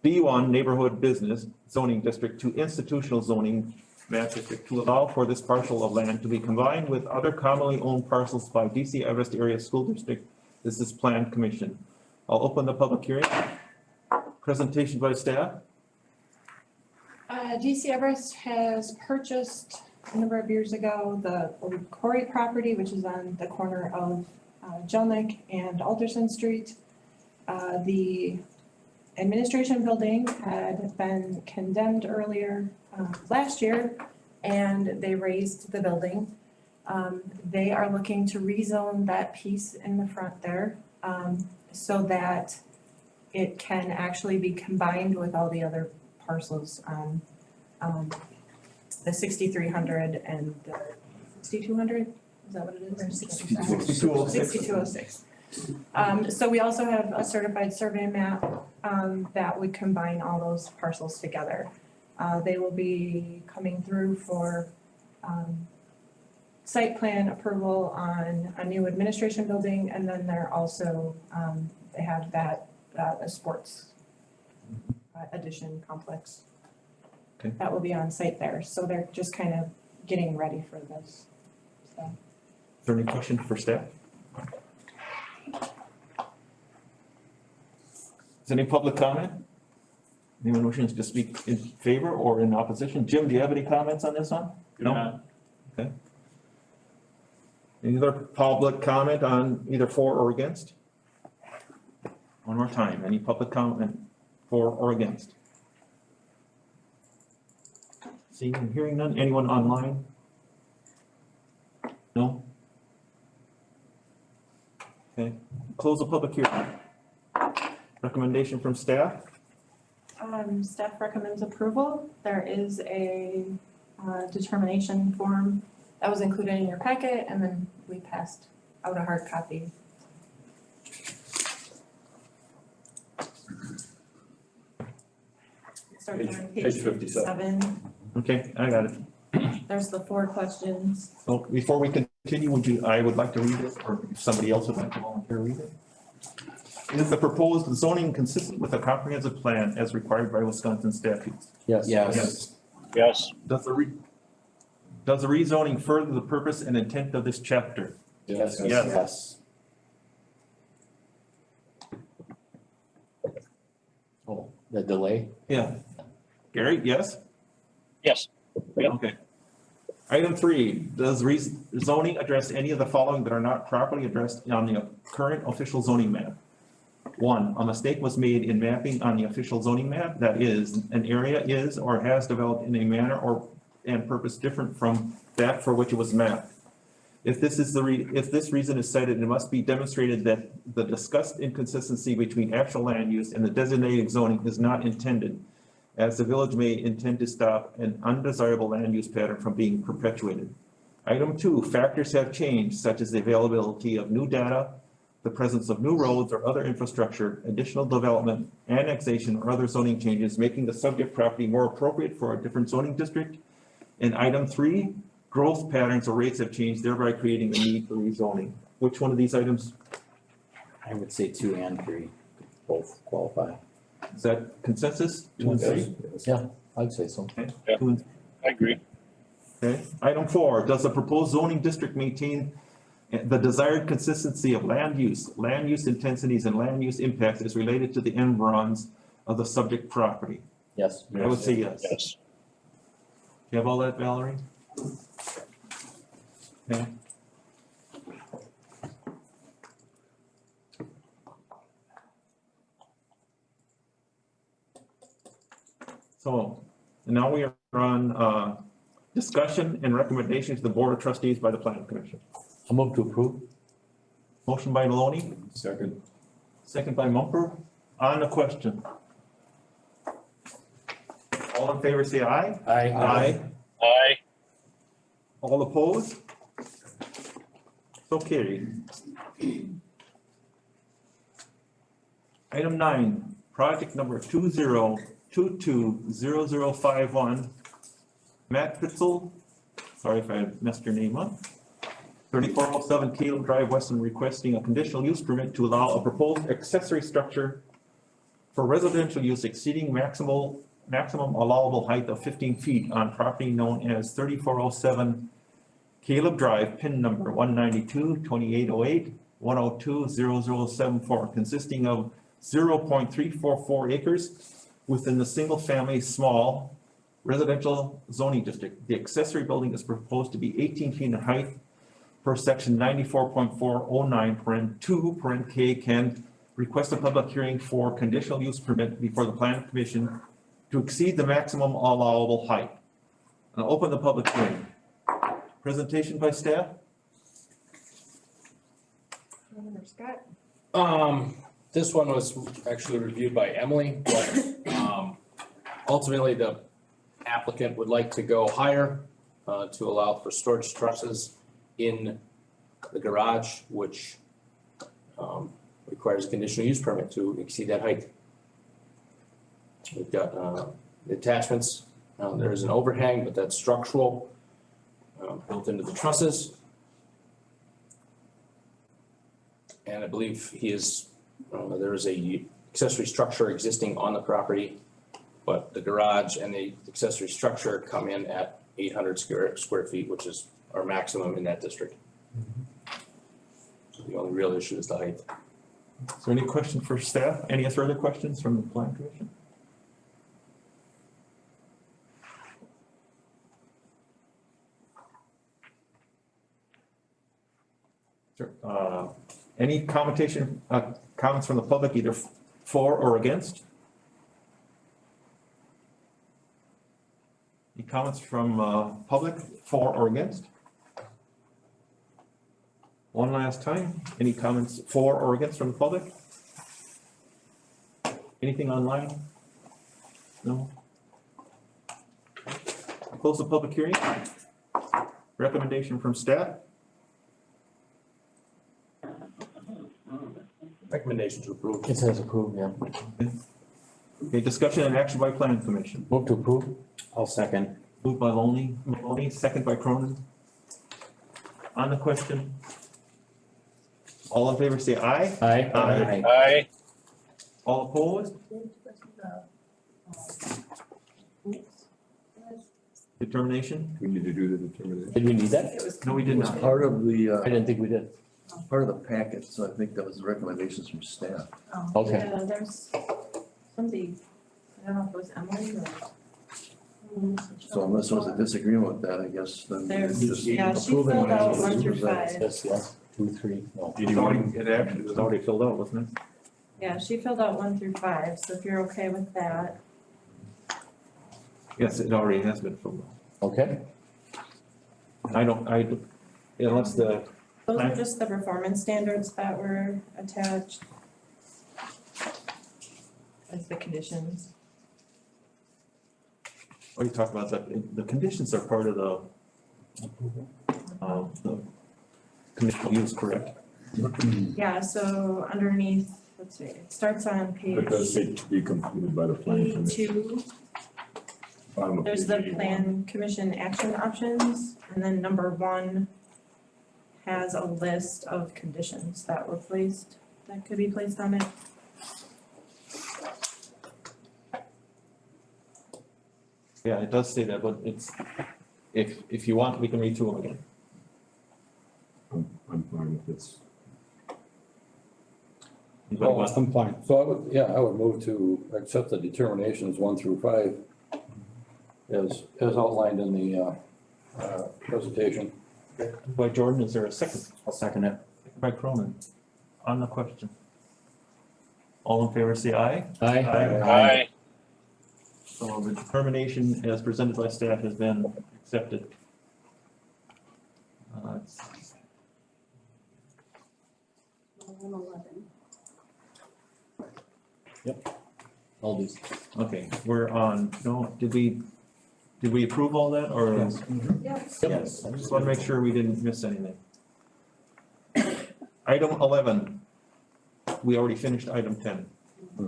B1 Neighborhood Business Zoning District to Institutional Zoning Map District to allow for this parcel of land to be combined with other commonly owned parcels by DC Everest Area School District. This is Plan Commission. I'll open the public hearing. Presentation by staff. DC Everest has purchased a number of years ago the old quarry property, which is on the corner of Jelnik and Alderson Street. The administration building had been condemned earlier last year, and they raised the building. They are looking to rezone that piece in the front there, so that it can actually be combined with all the other parcels on, the 6,300 and the 6,200, is that what it is? 6206. So we also have a certified survey map, that would combine all those parcels together. They will be coming through for, site plan approval on a new administration building, and then they're also, they have that, a sports addition complex. Okay. That will be on site there, so they're just kind of getting ready for this, so. Is there any questions for staff? Is any public comment? Anyone wishing to speak in favor or in opposition? Jim, do you have any comments on this one? No? Okay. Any other public comment on either for or against? One more time, any public comment for or against? Seeing and hearing none, anyone online? No? Okay, close the public hearing. Recommendation from staff? Staff recommends approval. There is a determination form that was included in your packet, and then we passed out a hard copy. Starting on page 57. Okay, I got it. There's the 4 questions. So before we continue, I would like to read it, or if somebody else would like to volunteer to read it. Is the proposed zoning consistent with the comprehensive plan as required by Wisconsin statutes? Yes. Yes. Yes. Does the rezoning further the purpose and intent of this chapter? Yes. Yes. Yes. Oh, the delay? Yeah. Gary, yes? Yes. Yep. Okay. Item 3, does zoning address any of the following that are not properly addressed on the current official zoning map? 1, a mistake was made in mapping on the official zoning map, that is, an area is or has developed in a manner or and purpose different from that for which it was mapped. If this reason is cited, it must be demonstrated that the discussed inconsistency between actual land use and the designated zoning is not intended, as the village may intend to stop an undesirable land use pattern from being perpetuated. Item 2, factors have changed, such as the availability of new data, the presence of new roads or other infrastructure, additional development, annexation, or other zoning changes, making the subject property more appropriate for a different zoning district. And item 3, growth patterns or rates have changed, thereby creating the need for rezoning. Which one of these items, I would say 2 and 3, both qualify. is that consensus? 2 and 3? Yeah, I'd say so. Okay. Yeah. 2 and I agree. Okay. Item 4, does the proposed zoning district maintain the desired consistency of land use intensities, and land use impacts as related to the environs of the subject property? Yes. I would say yes. Yes. You have all that, Valerie? Okay. So, now we are on, discussion and recommendation to the Board of Trustees by the Planning Commission. I'll move to approve. Motion by Maloney, Second. second by Mumper. On the question. All in favor, say aye. Aye. Aye. All opposed? So carried. Item 9, project number 20220051. Matt Pitzel, sorry if I messed your name up. 3407 Caleb Drive, Weston, requesting a conditional use permit to allow a proposed accessory structure for residential use exceeding maximum allowable height of 15 feet on property known as 3407 Caleb Drive, pin number 192-2808-102-0074, consisting of 0.344 acres within the single-family small residential zoning district. The accessory building is proposed to be 18 feet in height per section 94.409, K, can request a public hearing for conditional use permit before the planning commission to exceed the maximum allowable height. I'll open the public hearing. Presentation by staff? Scott? This one was actually reviewed by Emily, but, ultimately the applicant would like to go higher, to allow for storage trusses in the garage, which, requires a conditional use permit to exceed that height. We've got, the attachments, there is an overhang, but that's structural, built into the trusses. And I believe there is a accessory structure existing on the property, but the garage and the accessory structure come in at 800 square feet, which is our maximum in that district. The only real issue is the height. Is there any question for staff? Any further questions from the planning commission? Sure. Any comments from the public, either for or against? Any comments from public for or against? One last time, any comments for or against from the public? Anything online? No? Close the public hearing. Recommendation from staff? Recommendation to approve. It says approve, yeah. Okay, discussion and action by planning commission. Move to approve. I'll second. Moved by Maloney, second by Cronin. On the question. All in favor say aye. Aye. Aye. Aye. All opposed? Determination? We need to do the determination. Did we need that? No, we did not. Part of the, I didn't think we did. part of the packet, so I think that was the recommendations from staff. Okay. Yeah, there's somebody, I don't know if it was Emily or. So unless there was a disagreement with that, I guess then. There's, just yeah, she approve it filled out as one through presented. five. Yes, yes, 2, 3, no. It actually was already filled out, wasn't it? Yeah, she filled out 1 through 5, so if you're okay with that. Yes, it already has been filled Okay. out. Unless the, Those are just the performance standards that were attached. As the conditions. what are you talking about, the conditions are part of the conditional use, correct? Yeah, so underneath, let's see, it starts on page It does say to be completed by the planning commission. 82. Bottom of There's page the 81. plan commission action options, and then number 1 has a list of conditions that were placed, that could be placed on it. Yeah, it does say that, but it's, if you want, we can read through them again. I'm fine if it's, Anybody want- I'm fine. So I would move to accept the determinations 1 through 5 as outlined in the presentation. By Jordan, is there a second? I'll second it. By Cronin, on the question. All in favor, say aye. Aye. Aye. So the determination as presented by staff has been accepted. It's- All these. Okay, we're on, no, did we approve all that, or? Yes. I just want to make sure we didn't miss anything. Item 11, we already finished item 10,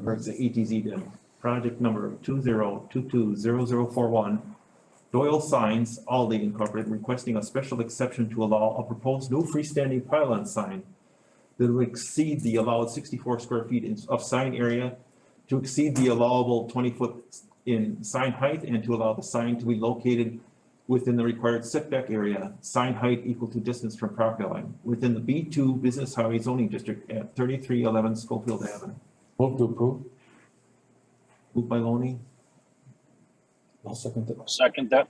or it's the ETZ then. Project number 20220041, Doyle Signs, Aldi Incorporated, requesting a special exception to allow a proposed new freestanding pylon sign that will exceed the allowed 64 square feet of sign area, to exceed the allowable 20-foot in sign height, and to allow the sign to be located within the required setback area, sign height equal to distance from property line, within the B2 Business Highway Zoning District at 3311 Schofield Avenue. Move to approve. Moved by Loney, I'll second that. Second that.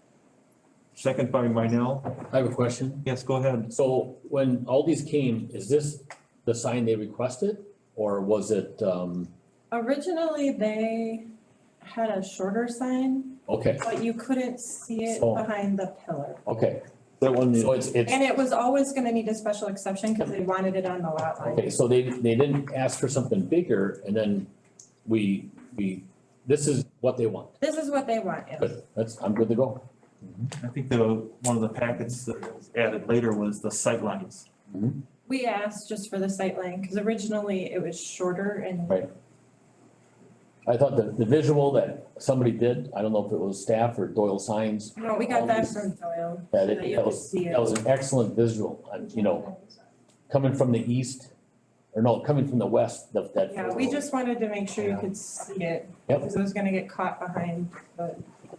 second by Minell. I have a question. Yes, go ahead. So when all these came, is this the sign they requested? Or was it, Originally, they had a shorter sign, okay, but you couldn't see it So- behind the pillar. okay. That one, So it's, And it was always gonna need a special exception because they wanted it on the lot line. okay, so they didn't ask for something bigger and then we, this is what they want. This is what they want, yes. Good, I'm good to go. I think one of the packets that was added later was the sightlines. We asked just for the sight line, because originally it was shorter and Right. I thought the visual that somebody did, I don't know if it was staff or Doyle Signs, no, we got that from Doyle. that That you that could was, see it. that was an excellent visual, you know, coming from the east, or no, coming from the west, that. Yeah, we just wanted to make sure you could see it, Yep. because it was gonna get caught behind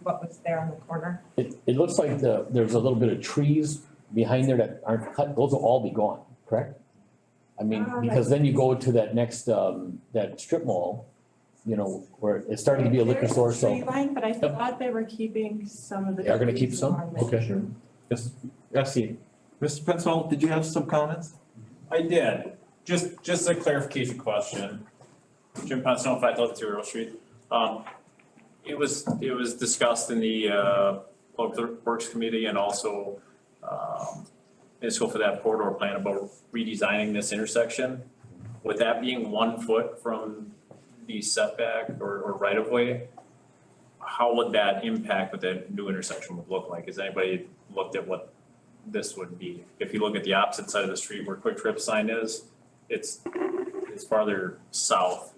what was there on the corner. It looks like there's a little bit of trees behind there that aren't cut, those will all be gone, correct? I mean, because then you go to that next, that strip mall, you know, where it's starting to be a liquor store, There's a tree so. line, but I thought they were keeping some of the. They are gonna keep trees some? along there. Okay. Yes, I see. Mr. Pensel, did you have some comments? I did, just a clarification question. Jim Ponson, 5,002 Earl Street. It was discussed in the Public Works Committee and also in scope for that corridor plan about redesigning this intersection. With that being 1 foot from the setback or right of way, how would that impact what that new intersection would look like? Has anybody looked at what this would be? If you look at the opposite side of the street where Quick Trip sign is, it's farther south.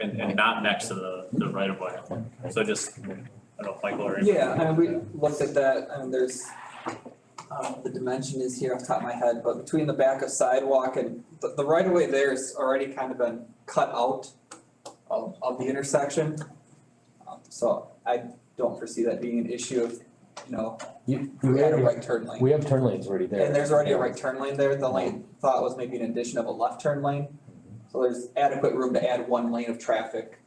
And not next to the right of way. So just, I don't know, Michael or. Yeah, and we looked at that, and there's, the dimension is here off the top of my head, but between the back of sidewalk and the right of way there's already kind of been cut out of the intersection. So I don't foresee that being an issue if, you know, we had a right turn lane. We have turn lanes already there. And there's already a right turn lane there, the only thought was maybe an addition of a left turn lane. So there's adequate room to add 1 lane of traffic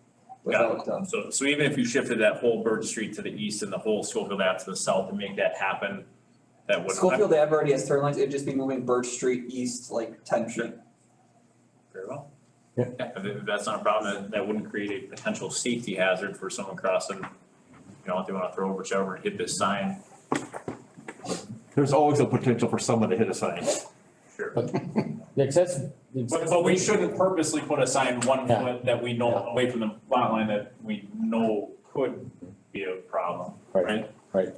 without, So even if you shifted that whole Bird Street to the east and the whole Schofield Ave to the south and make that happen, that would. Schofield Ave already has turn lanes, it'd just be moving Birch Street east like 10 feet. Very well. Yeah. If that's not a problem, that wouldn't create a potential safety hazard for someone crossing, you know, if they wanna throw over shower and hit this sign. There's always a potential for someone to hit a sign. Sure. But we shouldn't purposely put a sign 1 Yeah. foot that we know away from the lot line that we know could be a problem, right? Right.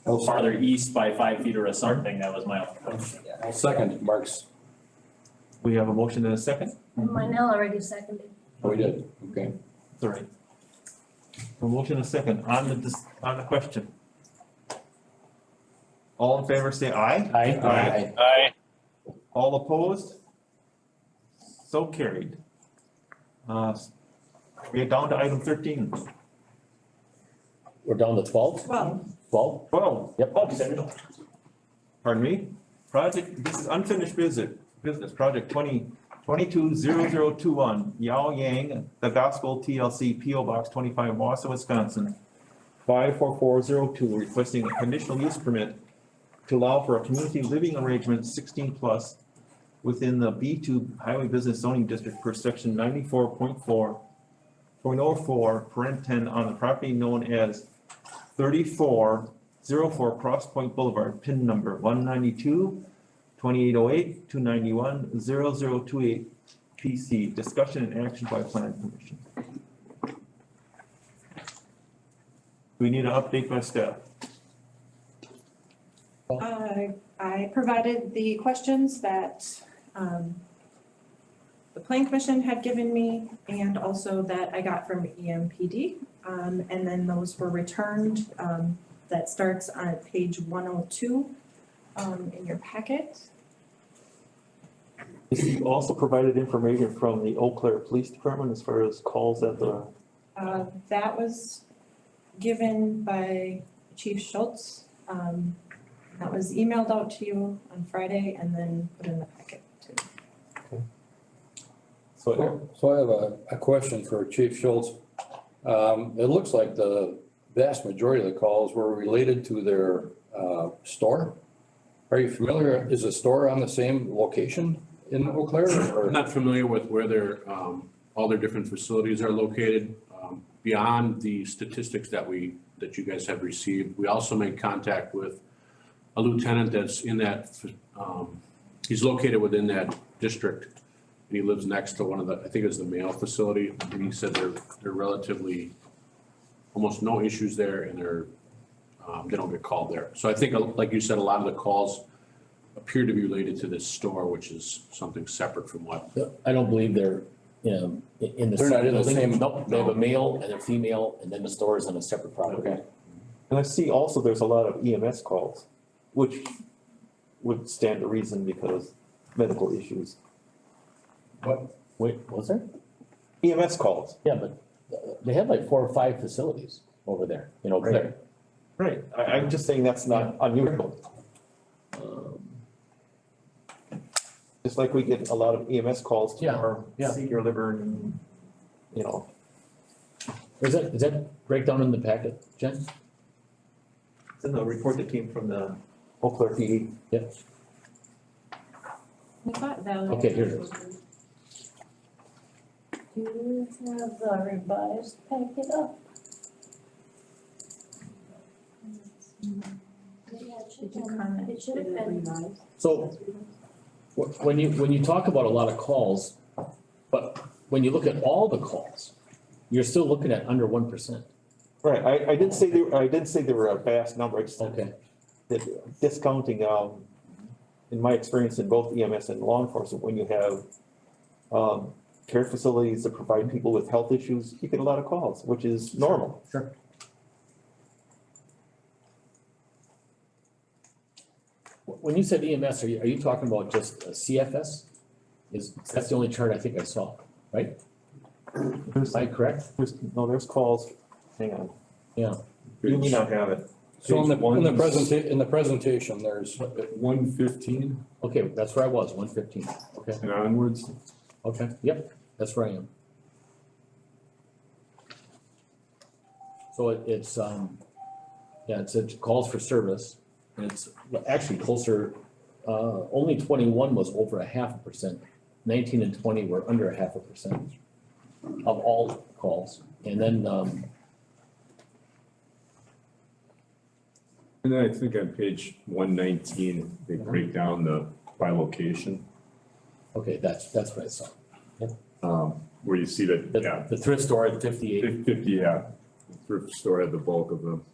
Farther east by 5 feet or something, that was my only question. I'll second Mark's. We have a motion and a second? Minell already seconded. Oh, we did, okay. That's all right. A motion and a second on the question. All in favor, say aye. Aye. Aye. All opposed? So carried. We are down to item 13. We're down to 12? Well, 12? 12. Yep. Pardon me? This is unfinished business, project 220021, Yao Yang, The Gospel TLC, P.O. Box 25, Wausau, Wisconsin, 54402, requesting a conditional use permit to allow for a community living arrangement 16+ within the B2 Highway Business Zoning District per section 94.04, parent 10 on the property known as 3404 Cross Point Boulevard, PIN number 192-2808-291-0028 PC. Discussion and action by Plan Commission. We need an update by staff. I provided the questions that the Plan Commission had given me and also that I got from EMPD. And then those were returned. That starts on page 102 in your packet. You also provided information from the Eau Claire Police Department as far as calls at the. That was given by Chief Schultz. That was emailed out to you on Friday and then put in the packet too. So I have a question for Chief Schultz. It looks like the vast majority of the calls were related to their store. Are you familiar, is the store on the same location in Eau Claire? I'm or- not familiar with where their, all their different facilities are located. Beyond the statistics that you guys have received, we also made contact with a lieutenant that's in that, he's located within that district. And he lives next to one of the, I think it's the mail facility, and he said they're relatively, almost no issues there, and they don't get called there. So I think, like you said, a lot of the calls appear to be related to this store, which is something separate from what. I don't believe they're, in the. They're not in the building. same- Nope, they have a male and a female, and then the store is on a separate property. Okay. And I see also there's a lot of EMS calls, which would stand to reason because medical issues. What? Wait, was there? EMS calls. Yeah, but they have like 4 or 5 facilities over there, Claire. Right, I'm just saying that's not unusual. Just like we get a lot of EMS calls to Yeah, our yeah. senior liver and, Is that breakdown in the packet, Jen? it's in the report that came from the Eau Claire PD. Yeah. I thought Valerie. Okay, here it is. Do you have the revised packet up? Did you comment? It should have been. So when you talk about a lot of calls, but when you look at all the calls, you're still looking at under 1%. Right, I didn't say they were a vast number, I just said Okay. that discounting, in my experience in both EMS and law enforcement, when you have care facilities that provide people with health issues, you get a lot of calls, which is normal. Sure. When you said EMS, are you talking about just CFS? That's the only chart I think I saw, right? Am I correct? There's calls, hang on, Yeah. you may not have it. So in the presentation, there's, 115 Okay, that's where I was, 115. Okay, and onwards. okay, yep, that's where I am. So it's calls for service, and it's actually closer, only 21 was over 0.5%. 19 and 20 were under 0.5% of all calls. And then, And then I think on page 119, they break down by location, okay, that's what I saw. where you see that, yeah, The thrift store at 58. 50, yeah. The thrift store had the bulk of them.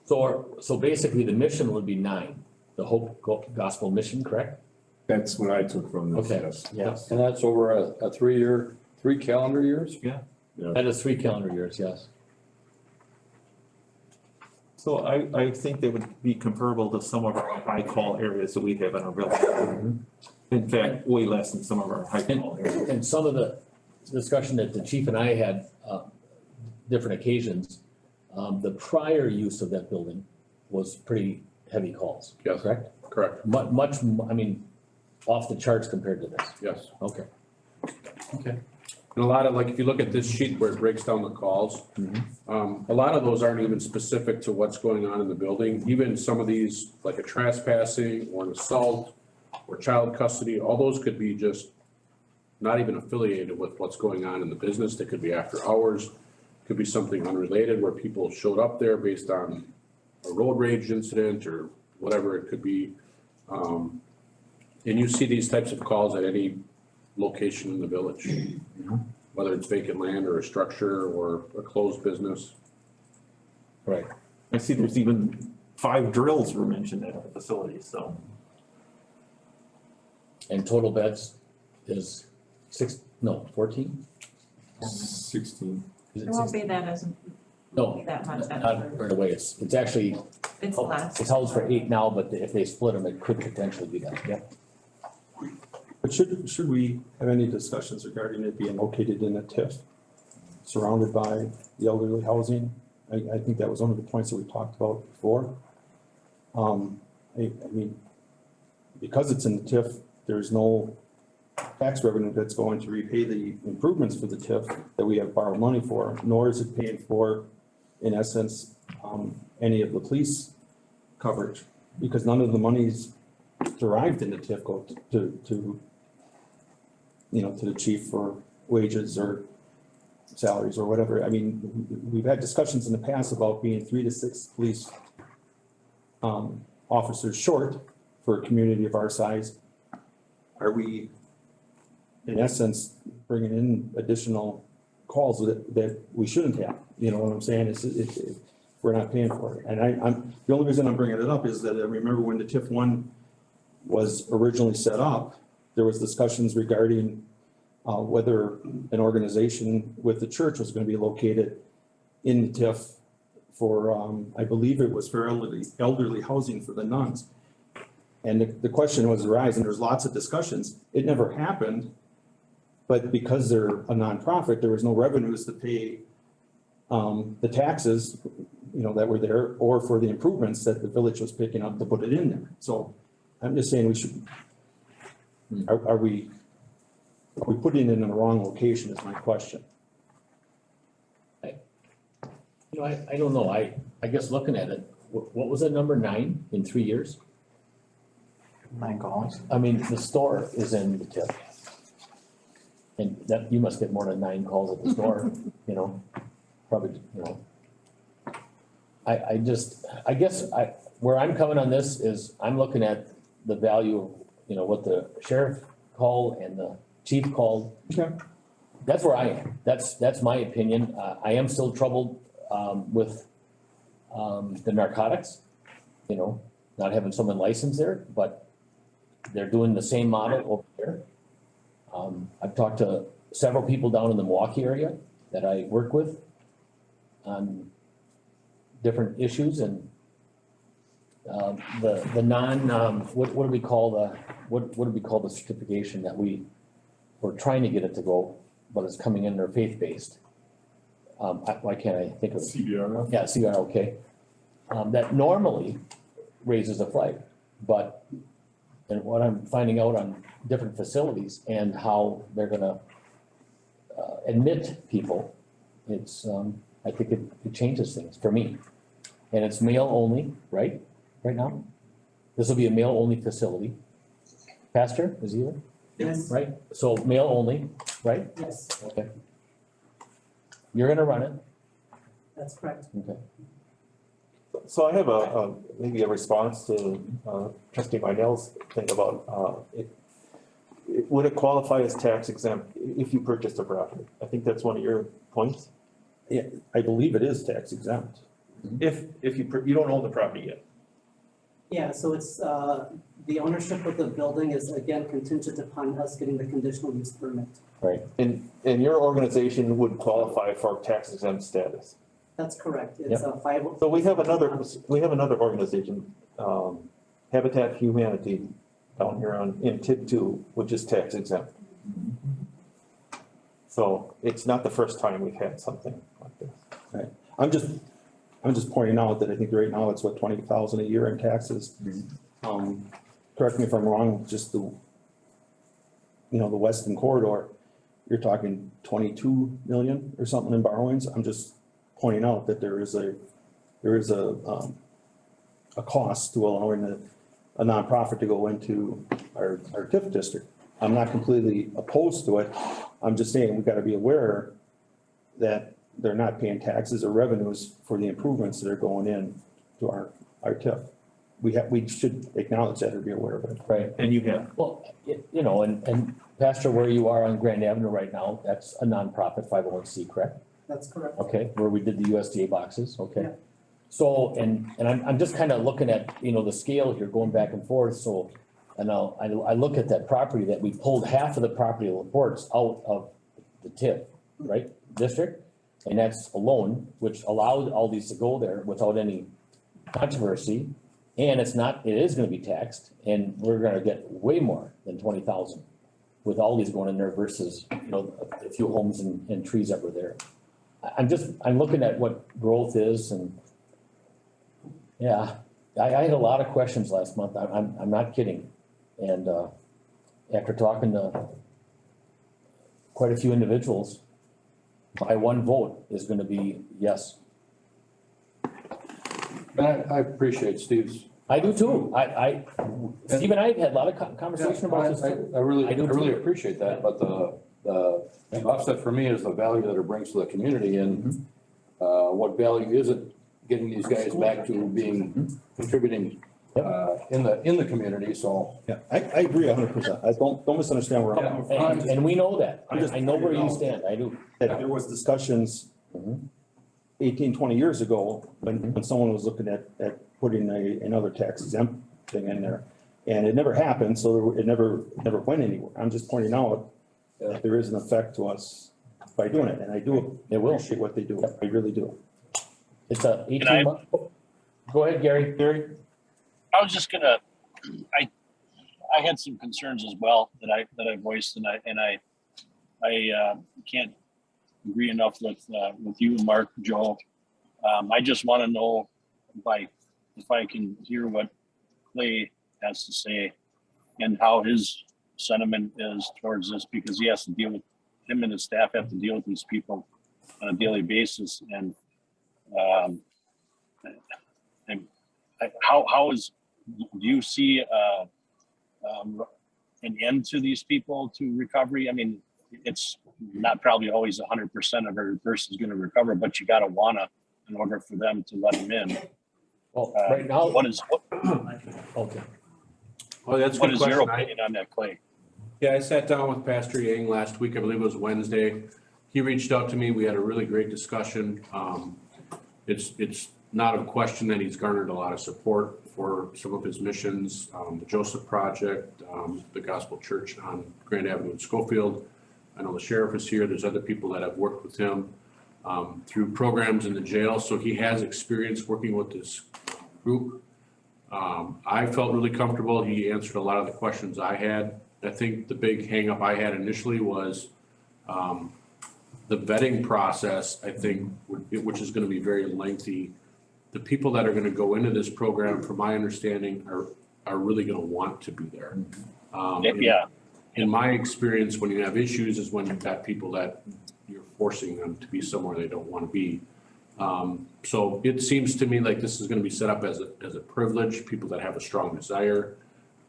So basically the mission would be 9, the Hope Gospel mission, correct? That's what I took from this, Okay. yes. Yes. and that's over a 3 calendar years? That is 3 calendar years, yes. So I think they would be comparable to some of our high call areas that we have in our building. In fact, way less than some of our high call areas. And some of the discussion that the chief and I had, different occasions, the prior use of that building was pretty heavy calls, Yes. correct? Correct, Much, I mean, off the charts compared to this. yes. Okay. Okay. And a lot of, like, if you look at this sheet where it breaks down the calls, a lot of those aren't even specific to what's going on in the building. Even some of these, like a trespassing or an assault or child custody, all those could be just not even affiliated with what's going on in the business. They could be after hours, could be something unrelated where people showed up there based on a road rage incident or whatever it could be. And you see these types of calls at any location in the village, whether it's vacant land or a structure or a closed business. Right. I see there's even 5 drills were mentioned at our facility, so. And total beds is 14? 16. Is It it won't 16? be that as, No, that much, that's not right away. It's actually, it's less. it's held for 8 now, but if they split them, it could potentially be that, yeah. But should we have any discussions regarding it being located in a TIF, surrounded by the elderly housing? I think that was one of the points that we talked about before. I mean, because it's in the TIF, there's no tax revenue that's going to repay the improvements for the TIF that we have borrowed money for, nor is it paying for in essence, any of the police coverage, because none of the monies derived in the TIF go to to the chief for wages or salaries or whatever. I mean, we've had discussions in the past about being 3 to 6 police officers short for a community of our size. Are we, in essence, bringing in additional calls that we shouldn't have? You know what I'm saying? We're not paying for it. And I'm, the only reason I'm bringing it up is that I remember when the TIF 1 was originally set up, there was discussions regarding whether an organization with the church was going to be located in the TIF for, I believe it was for elderly housing for the nuns. And the question was arising, there's lots of discussions. It never happened, but because they're a nonprofit, there was no revenues to pay the taxes, that were there, or for the improvements that the village was picking up to put it in there. So I'm just saying we should, are we putting it in the wrong location is my question. I don't know. I guess looking at it, what was that number, 9 in 3 years? 9 calls. I mean, the store is in the TIF. And that, you must get more than 9 calls at the store, probably, I guess where I'm coming on this is I'm looking at the value of, what the sheriff called and the chief called. Okay. That's where I am. That's my opinion. I am still troubled, with, the narcotics, not having someone licensed there, but they're doing the same model over there. I've talked to several people down in the Milwaukee area that I work with on different issues and the non, what do we call the certification that we're trying to get it to go, but it's coming in, they're faith-based. Why can't I think of it? CBR. Yeah, CBR, okay. That normally raises a flag, but and what I'm finding out on different facilities and how they're gonna admit people, it's, I think it changes things for me. And it's male only, right now? This will be a male only facility. Pastor, is he here? Yes. Right, so male only, right? Yes, Okay. You're gonna run it, that's correct. okay? So I have maybe a response to trustee Minell's thing about would it qualify as tax exempt if you purchased a property? I think that's one of your points. Yeah, I believe it is tax exempt. If you don't own the property yet. Yeah, so it's, the ownership of the building is again contingent upon us getting the conditional use permit. Right. And your organization would qualify for tax exempt status. That's correct. It's a 5. So we have another organization, Habitat for Humanity, down here in TID 2, which is tax exempt. So it's not the first time we've had something like this. Right. I'm just pointing out that I think right now it's what, 20,000 a year in taxes. Correct me if I'm wrong, just the Weston corridor, you're talking 22 million or something in borrowings. I'm just pointing out that there is a cost to allowing a nonprofit to go into our TIF district. I'm not completely opposed to it. I'm just saying we've got to be aware that they're not paying taxes or revenues for the improvements that are going in to our TIF. We should acknowledge that or be aware of it. Right. And you have. Well, and Pastor, where you are on Grand Avenue right now, that's a nonprofit 501c, correct? That's correct. Okay, where we did the USDA boxes, okay. Yeah. So, and I'm just kind of looking at, the scale here going back and forth, so, and I look at that property that we pulled half of the property of LaPorte's out of the TIF, right, district? And that's a loan, which allowed all these to go there without any controversy. And it is gonna be taxed, and we're gonna get way more than 20,000 with all these going in there versus, a few homes and trees that were there. I'm looking at what growth is and, yeah, I had a lot of questions last month. I'm not kidding. And, after talking to quite a few individuals, my one vote is gonna be yes. I appreciate Steve's. I do too. Steve and I have had a lot of conversation about this. I really I do too. appreciate that, but the offset for me is the value that it brings to the community and what value is it getting these guys back to being contributing in the community, so. Yeah, I agree 100%. I don't misunderstand where I'm coming from. And we know that. I'm just- I know where you stand. I do. That there was discussions 18, 20 years ago when someone was looking at putting another tax exempt thing in there. And it never happened, so it never went anywhere. I'm just pointing out that there is an effect to us by doing it, and I do appreciate what they do. I really do. It's a 18-month. Go ahead, Gary. I was just gonna, I had some concerns as well that I voiced, and I can't agree enough with you, Mark, Joe. I just want to know if I can hear what Clay has to say and how his sentiment is towards this, because he has to deal with, him and his staff have to deal with these people on a daily basis, and do you see an end to these people to recovery? I mean, it's not probably always 100% of every person is going to recover, but you got to wanna in order for them to let them in. Well, right now, Okay. Well, that's a what good is your question. opinion on that, Clay? Yeah, I sat down with Pastor Yang last week, I believe it was Wednesday. He reached out to me, we had a really great discussion. It's not a question that he's garnered a lot of support for some of his missions, the Joseph Project, the Gospel Church on Grand Avenue in Schofield. I know the sheriff is here, there's other people that have worked with him through programs in the jail, so he has experience working with this group. I felt really comfortable, he answered a lot of the questions I had. I think the big hangup I had initially was the vetting process, I think, which is gonna be very lengthy. The people that are gonna go into this program, from my understanding, are really gonna want to be there. In my experience, when you have issues is when you've got people that you're forcing them to be somewhere they don't wanna be. So it seems to me like this is gonna be set up as a privilege, people that have a strong desire.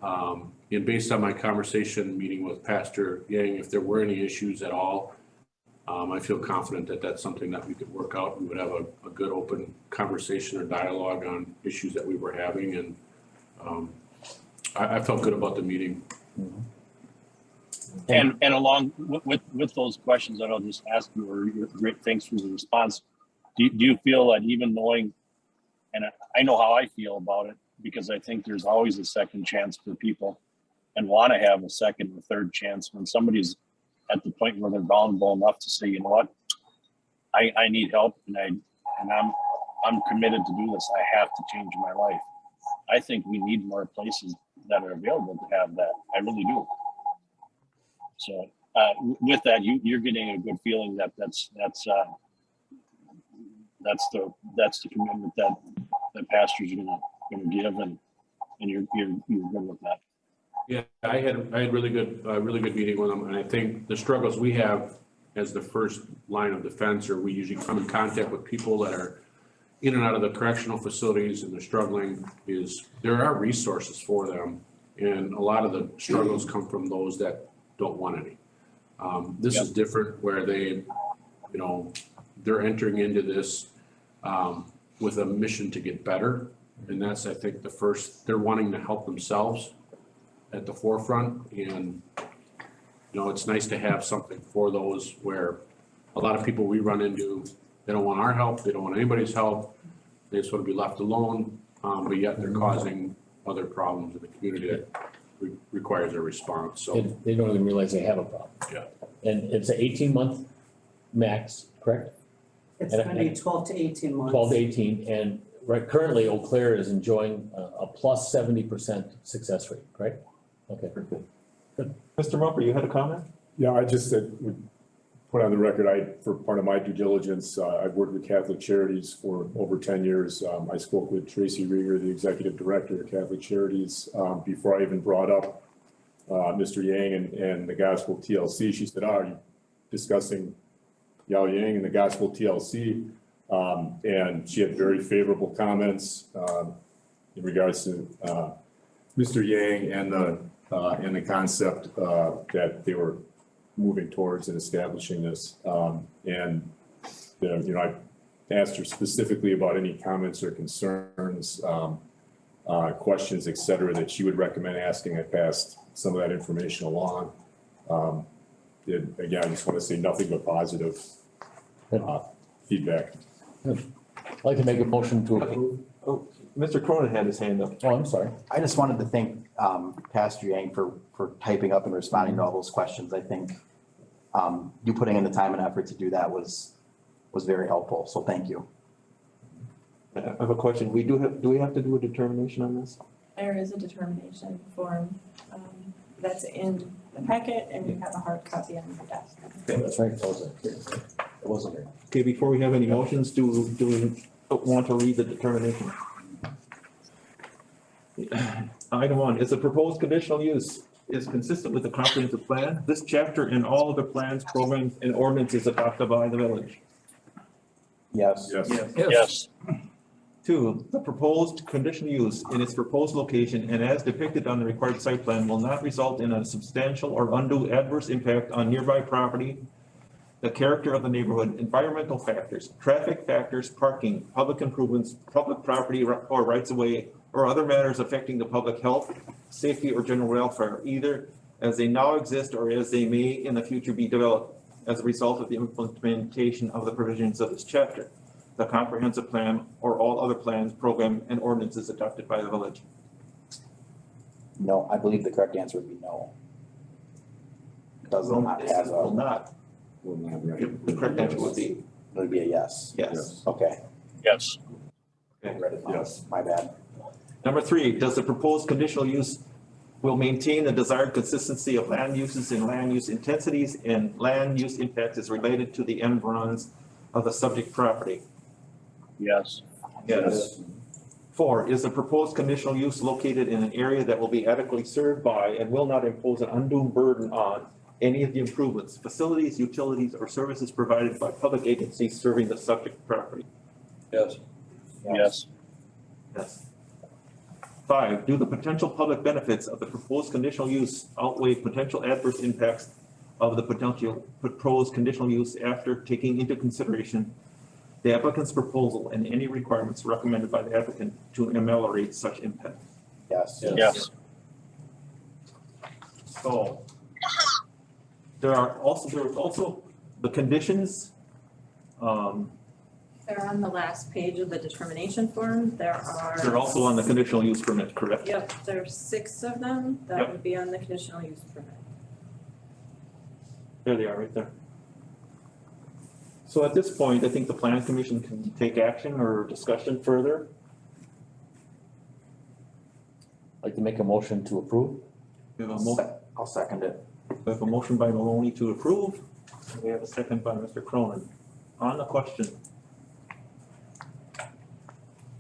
And based on my conversation, meeting with Pastor Yang, if there were any issues at all, I feel confident that that's something that we could work out. We would have a good open conversation or dialogue on issues that we were having, and I felt good about the meeting. And along with those questions that I'll just ask you, or great, thanks for the response. Do you feel that even knowing, and I know how I feel about it, because I think there's always a second chance for people and want to have a second or third chance when somebody's at the point where they're vulnerable enough to say, you know what, I need help and I'm committed to do this. I have to change my life. I think we need more places that are available to have that. I really do. So with that, you're getting a good feeling that that's the commitment that pastors are gonna give, and you're good with that. Yeah, I had really good meeting with them, and I think the struggles we have as the first line of defense, or we usually come in contact with people that are in and out of the correctional facilities and they're struggling, is there are resources for them, and a lot of the struggles come from those that don't want any. This is different, where they, they're entering into this with a mission to get better, and that's, I think, the first, they're wanting to help themselves at the forefront, and it's nice to have something for those, where a lot of people we run into, they don't want our help, they don't want anybody's help, they just want to be left alone, but yet they're causing other problems in the community that requires a response. So They don't even realize they have a problem. Yeah. And it's an 18-month max, correct? It's gonna be 12 to 18 months. 12 to 18, and currently Eau Claire is enjoying a plus 70% success rate, right? Okay. Mr. Mumper, you had a comment? Yeah, I just said, would put on the record, for part of my due diligence, I've worked with Catholic Charities for over 10 years. I spoke with Tracy Rieger, the executive director of Catholic Charities, before I even brought up Mr. Yang and the Gospel TLC. She said, are you discussing Yao Yang and the Gospel TLC? And she had very favorable comments, in regards to, Mr. Yang and the concept, that they were moving towards and establishing this. And, I asked her specifically about any comments or concerns, questions, et cetera, that she would recommend asking. I passed some of that information along. Again, I just want to say nothing but positive feedback. I'd like to make a motion to approve. Oh, Mr. Cronin had his hand up. Oh, I'm sorry. I just wanted to thank Pastor Yang for typing up and responding to all those questions. I think you putting in the time and effort to do that was very helpful, so thank you. I have a question. Do we have to do a determination on this? There is a determination form, that's in the packet, and you have a hard copy on your desk. Okay, That's right. It wasn't there. Okay, before we have any motions, do we want to read the determination? Item 1, is the proposed conditional use is consistent with the comprehensive plan? This chapter and all other plans, programs, and ordinances adopted by the village. Yes. Yes. 2, the proposed conditional use in its proposed location and as depicted on the required site plan will not result in a substantial or undue adverse impact on nearby property, the character of the neighborhood, environmental factors, traffic factors, parking, public improvements, public property or rights of way, or other matters affecting the public health, safety, or general welfare, either as they now exist or as they may in the future be developed as a result of the implementation of the provisions of this chapter, the comprehensive plan, or all other plans, program, and ordinances adopted by the village. No, I believe the correct answer would be no. Does not have Will a, not. The correct answer would be would be a yes. yes. Okay. Yes. I read it wrong. Yes. My bad. Number 3, does the proposed conditional use will maintain the desired consistency of land uses and land use intensities and land use impacts as related to the end runs of the subject property? Yes. Yes. 4, is the proposed conditional use located in an area that will be adequately served by and will not impose an undue burden on any of the improvements, facilities, utilities, or services provided by public agencies serving the subject property? Yes. Yes. Yes. 5, do the potential public benefits of the proposed conditional use outweigh potential adverse impacts of the potential proposed conditional use after taking into consideration the applicant's proposal and any requirements recommended by the applicant to ameliorate such impact? Yes. Yes. So there was also the conditions. They're on the last page of the determination form. There are. They're also on the conditional use permit, correct? Yep, there's 6 of them that Yep. would be on the conditional use permit. There they are, right there. So at this point, I think the plan commission can take action or discussion further. I'd like to make a motion to approve. We have I'll second it. we have a motion by Maloney to approve. We have a second by Mr. Cronin. On the question.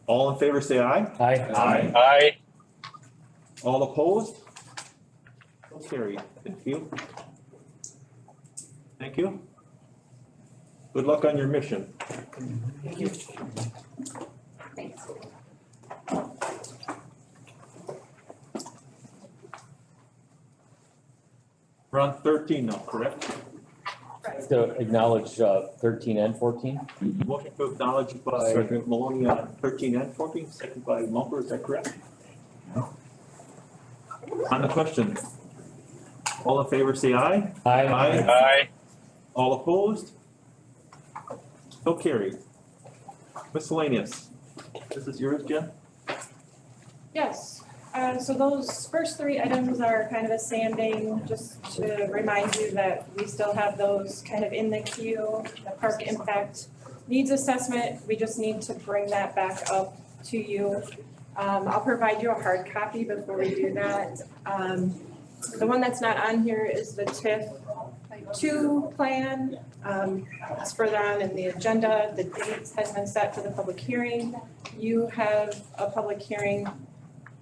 All in favor, say aye. Aye. Aye. All opposed? So carried. Thank you. Thank you. Good luck on your mission. Thanks. We're on 13 now, correct? To acknowledge 13 and 14. Motion to acknowledge by Maloney on 13 and 14, second by Mumper, is that correct? On the question. All in favor, say aye. Aye. Aye. All opposed? So carried. Miscellaneous. This is yours, Jen? Yes, so those first 3 items are kind of a sanding, just to remind you that we still have those kind of in the queue. The park impact needs assessment, we just need to bring that back up to you. I'll provide you a hard copy before we do that. The one that's not on here is the TIF 2 plan. It's further on in the agenda. The date has been set for the public hearing. You have a public hearing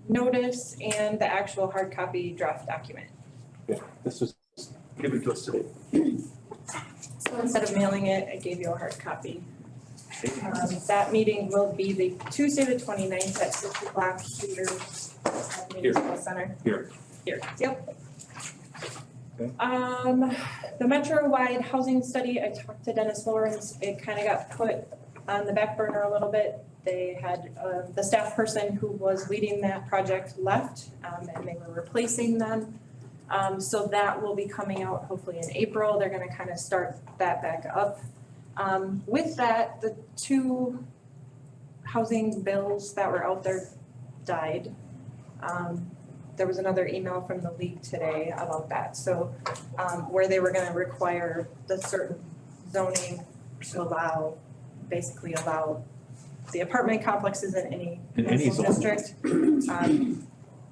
notice and the actual hard copy draft document. Yeah, this was given to us today. So instead of mailing it, I gave you a hard copy. That meeting will be the Tuesday, the 29th at 6 o'clock here at the Municipal Center. Here. Here, yep. Okay. The Metro-wide housing study, I talked to Dennis Lawrence, it kind of got put on the back burner a little bit. They had, the staff person who was leading that project left, and they were replacing them. So that will be coming out hopefully in April. They're gonna kind of start that back up. With that, the 2 housing bills that were out there died. There was another email from the league today about that, so, where they were gonna require the certain zoning to basically allow the apartment complexes in any zone. district.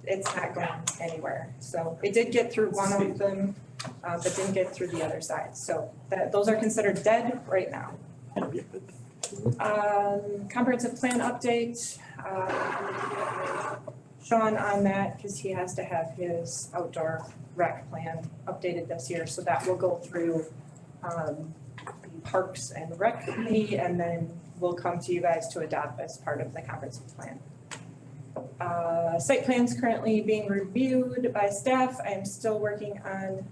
It's not going anywhere, so it did get through one of them, but didn't get through the other side, so those are considered dead right now. Comprehensive plan update, Sean on that, because he has to have his outdoor rec plan updated this year, so that will go through the Parks and Rec Committee, and then we'll come to you guys to adopt as part of the comprehensive plan. Site plans currently being reviewed by staff. I am still working on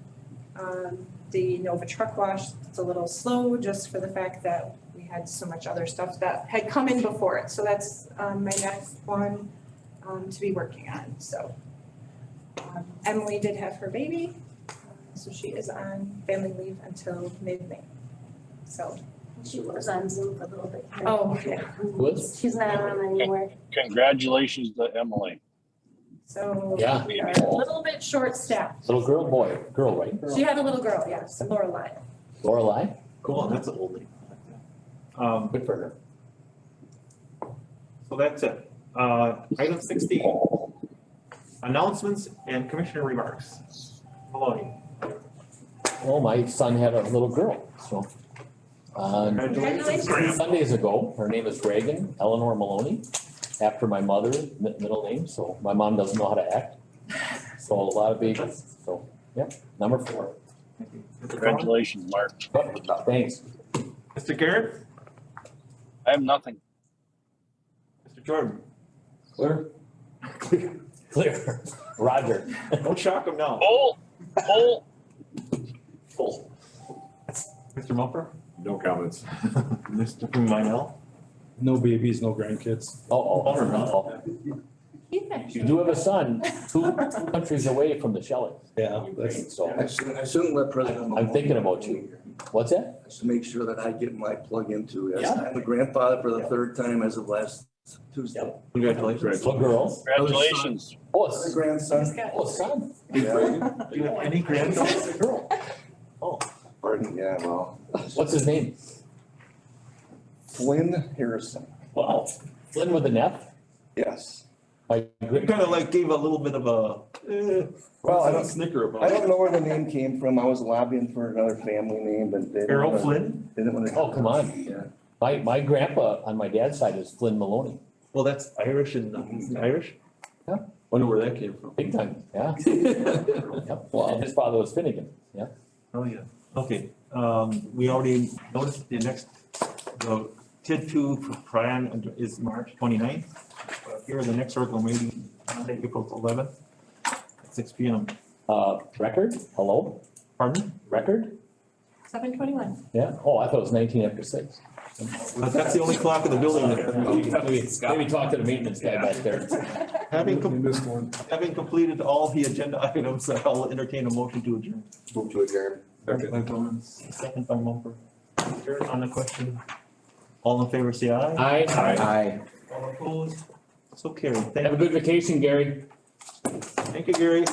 the Nova truck wash. It's a little slow just for the fact that we had so much other stuff that had come in before it. So that's my next one to be working on, so. Emily did have her baby, so she is on family leave until mid-May, so. She was on Zoom for a little bit. Oh, yeah. She's not on anymore. Congratulations to Emily. So Yeah. we are a little bit short-staffed. Little girl, right? She had a little girl, yes, Lorelei. Lorelei? Cool, that's an old name. Good for her. So that's it. Item 16, announcements and commissioner remarks. Maloney. Well, my son had a little girl, so. Congratulations. 2 Sundays ago, her name is Reagan Eleanor Maloney, after my mother, middle name, so my mom doesn't know how to act. So a lot of babies, so, yeah, number 4. Congratulations, Mark. Thanks. Mr. Garrett, I have nothing. Mr. Jordan. Clear. Roger. Don't shock him now. Full. Mr. Mumper, No comments. Mr. Minell. No babies, no grandkids. Oh. You do have a son, two countries away from the Shelley. Yeah. So I shouldn't let President. I'm thinking about you. What's that? I should make sure that I get my plug into, yes, Yeah. I'm a grandfather for the 3rd time as of last Tuesday. Congratulations. Little girl. Congratulations. Oh, My it's grandson. son. Yeah. Do you have any grandchildren? Girl. Pardon, yeah, well, What's his name? Flynn Harrison, Wow. Flynn with an F? yes. My You kind of like gave a little bit of a, Well, I don't- snicker about I it. don't know where the name came from, I was lobbying for another family name, but they didn't Errol wanna- Flynn? They didn't want to. Oh, come on. Yeah. My grandpa on my dad's side is Flynn Maloney. Well, that's Irish and Irish? Yeah. Wonder where that came from. Big time, yeah. Yep. And his father was Finnegan, yeah. Oh, yeah. Okay, we already noticed the next, the TID 2 plan is March 29th. Here, the next regular meeting, Monday, April 11th, at 6 P.M. Record, hello? Pardon? Record? 7:21. Yeah, oh, I thought it was 19 after 6. But that's the only clock in the building Maybe talk to the maintenance guy back there. Having, You missed one. having completed all the agenda items, I'll entertain a motion to adjourn. Move to adjourn. By Thomas, second by Mumper. Adjourn on the question. All in favor, say aye. Aye. Aye. All opposed? So carried. Have a Thank good vacation, Gary. you, Gary.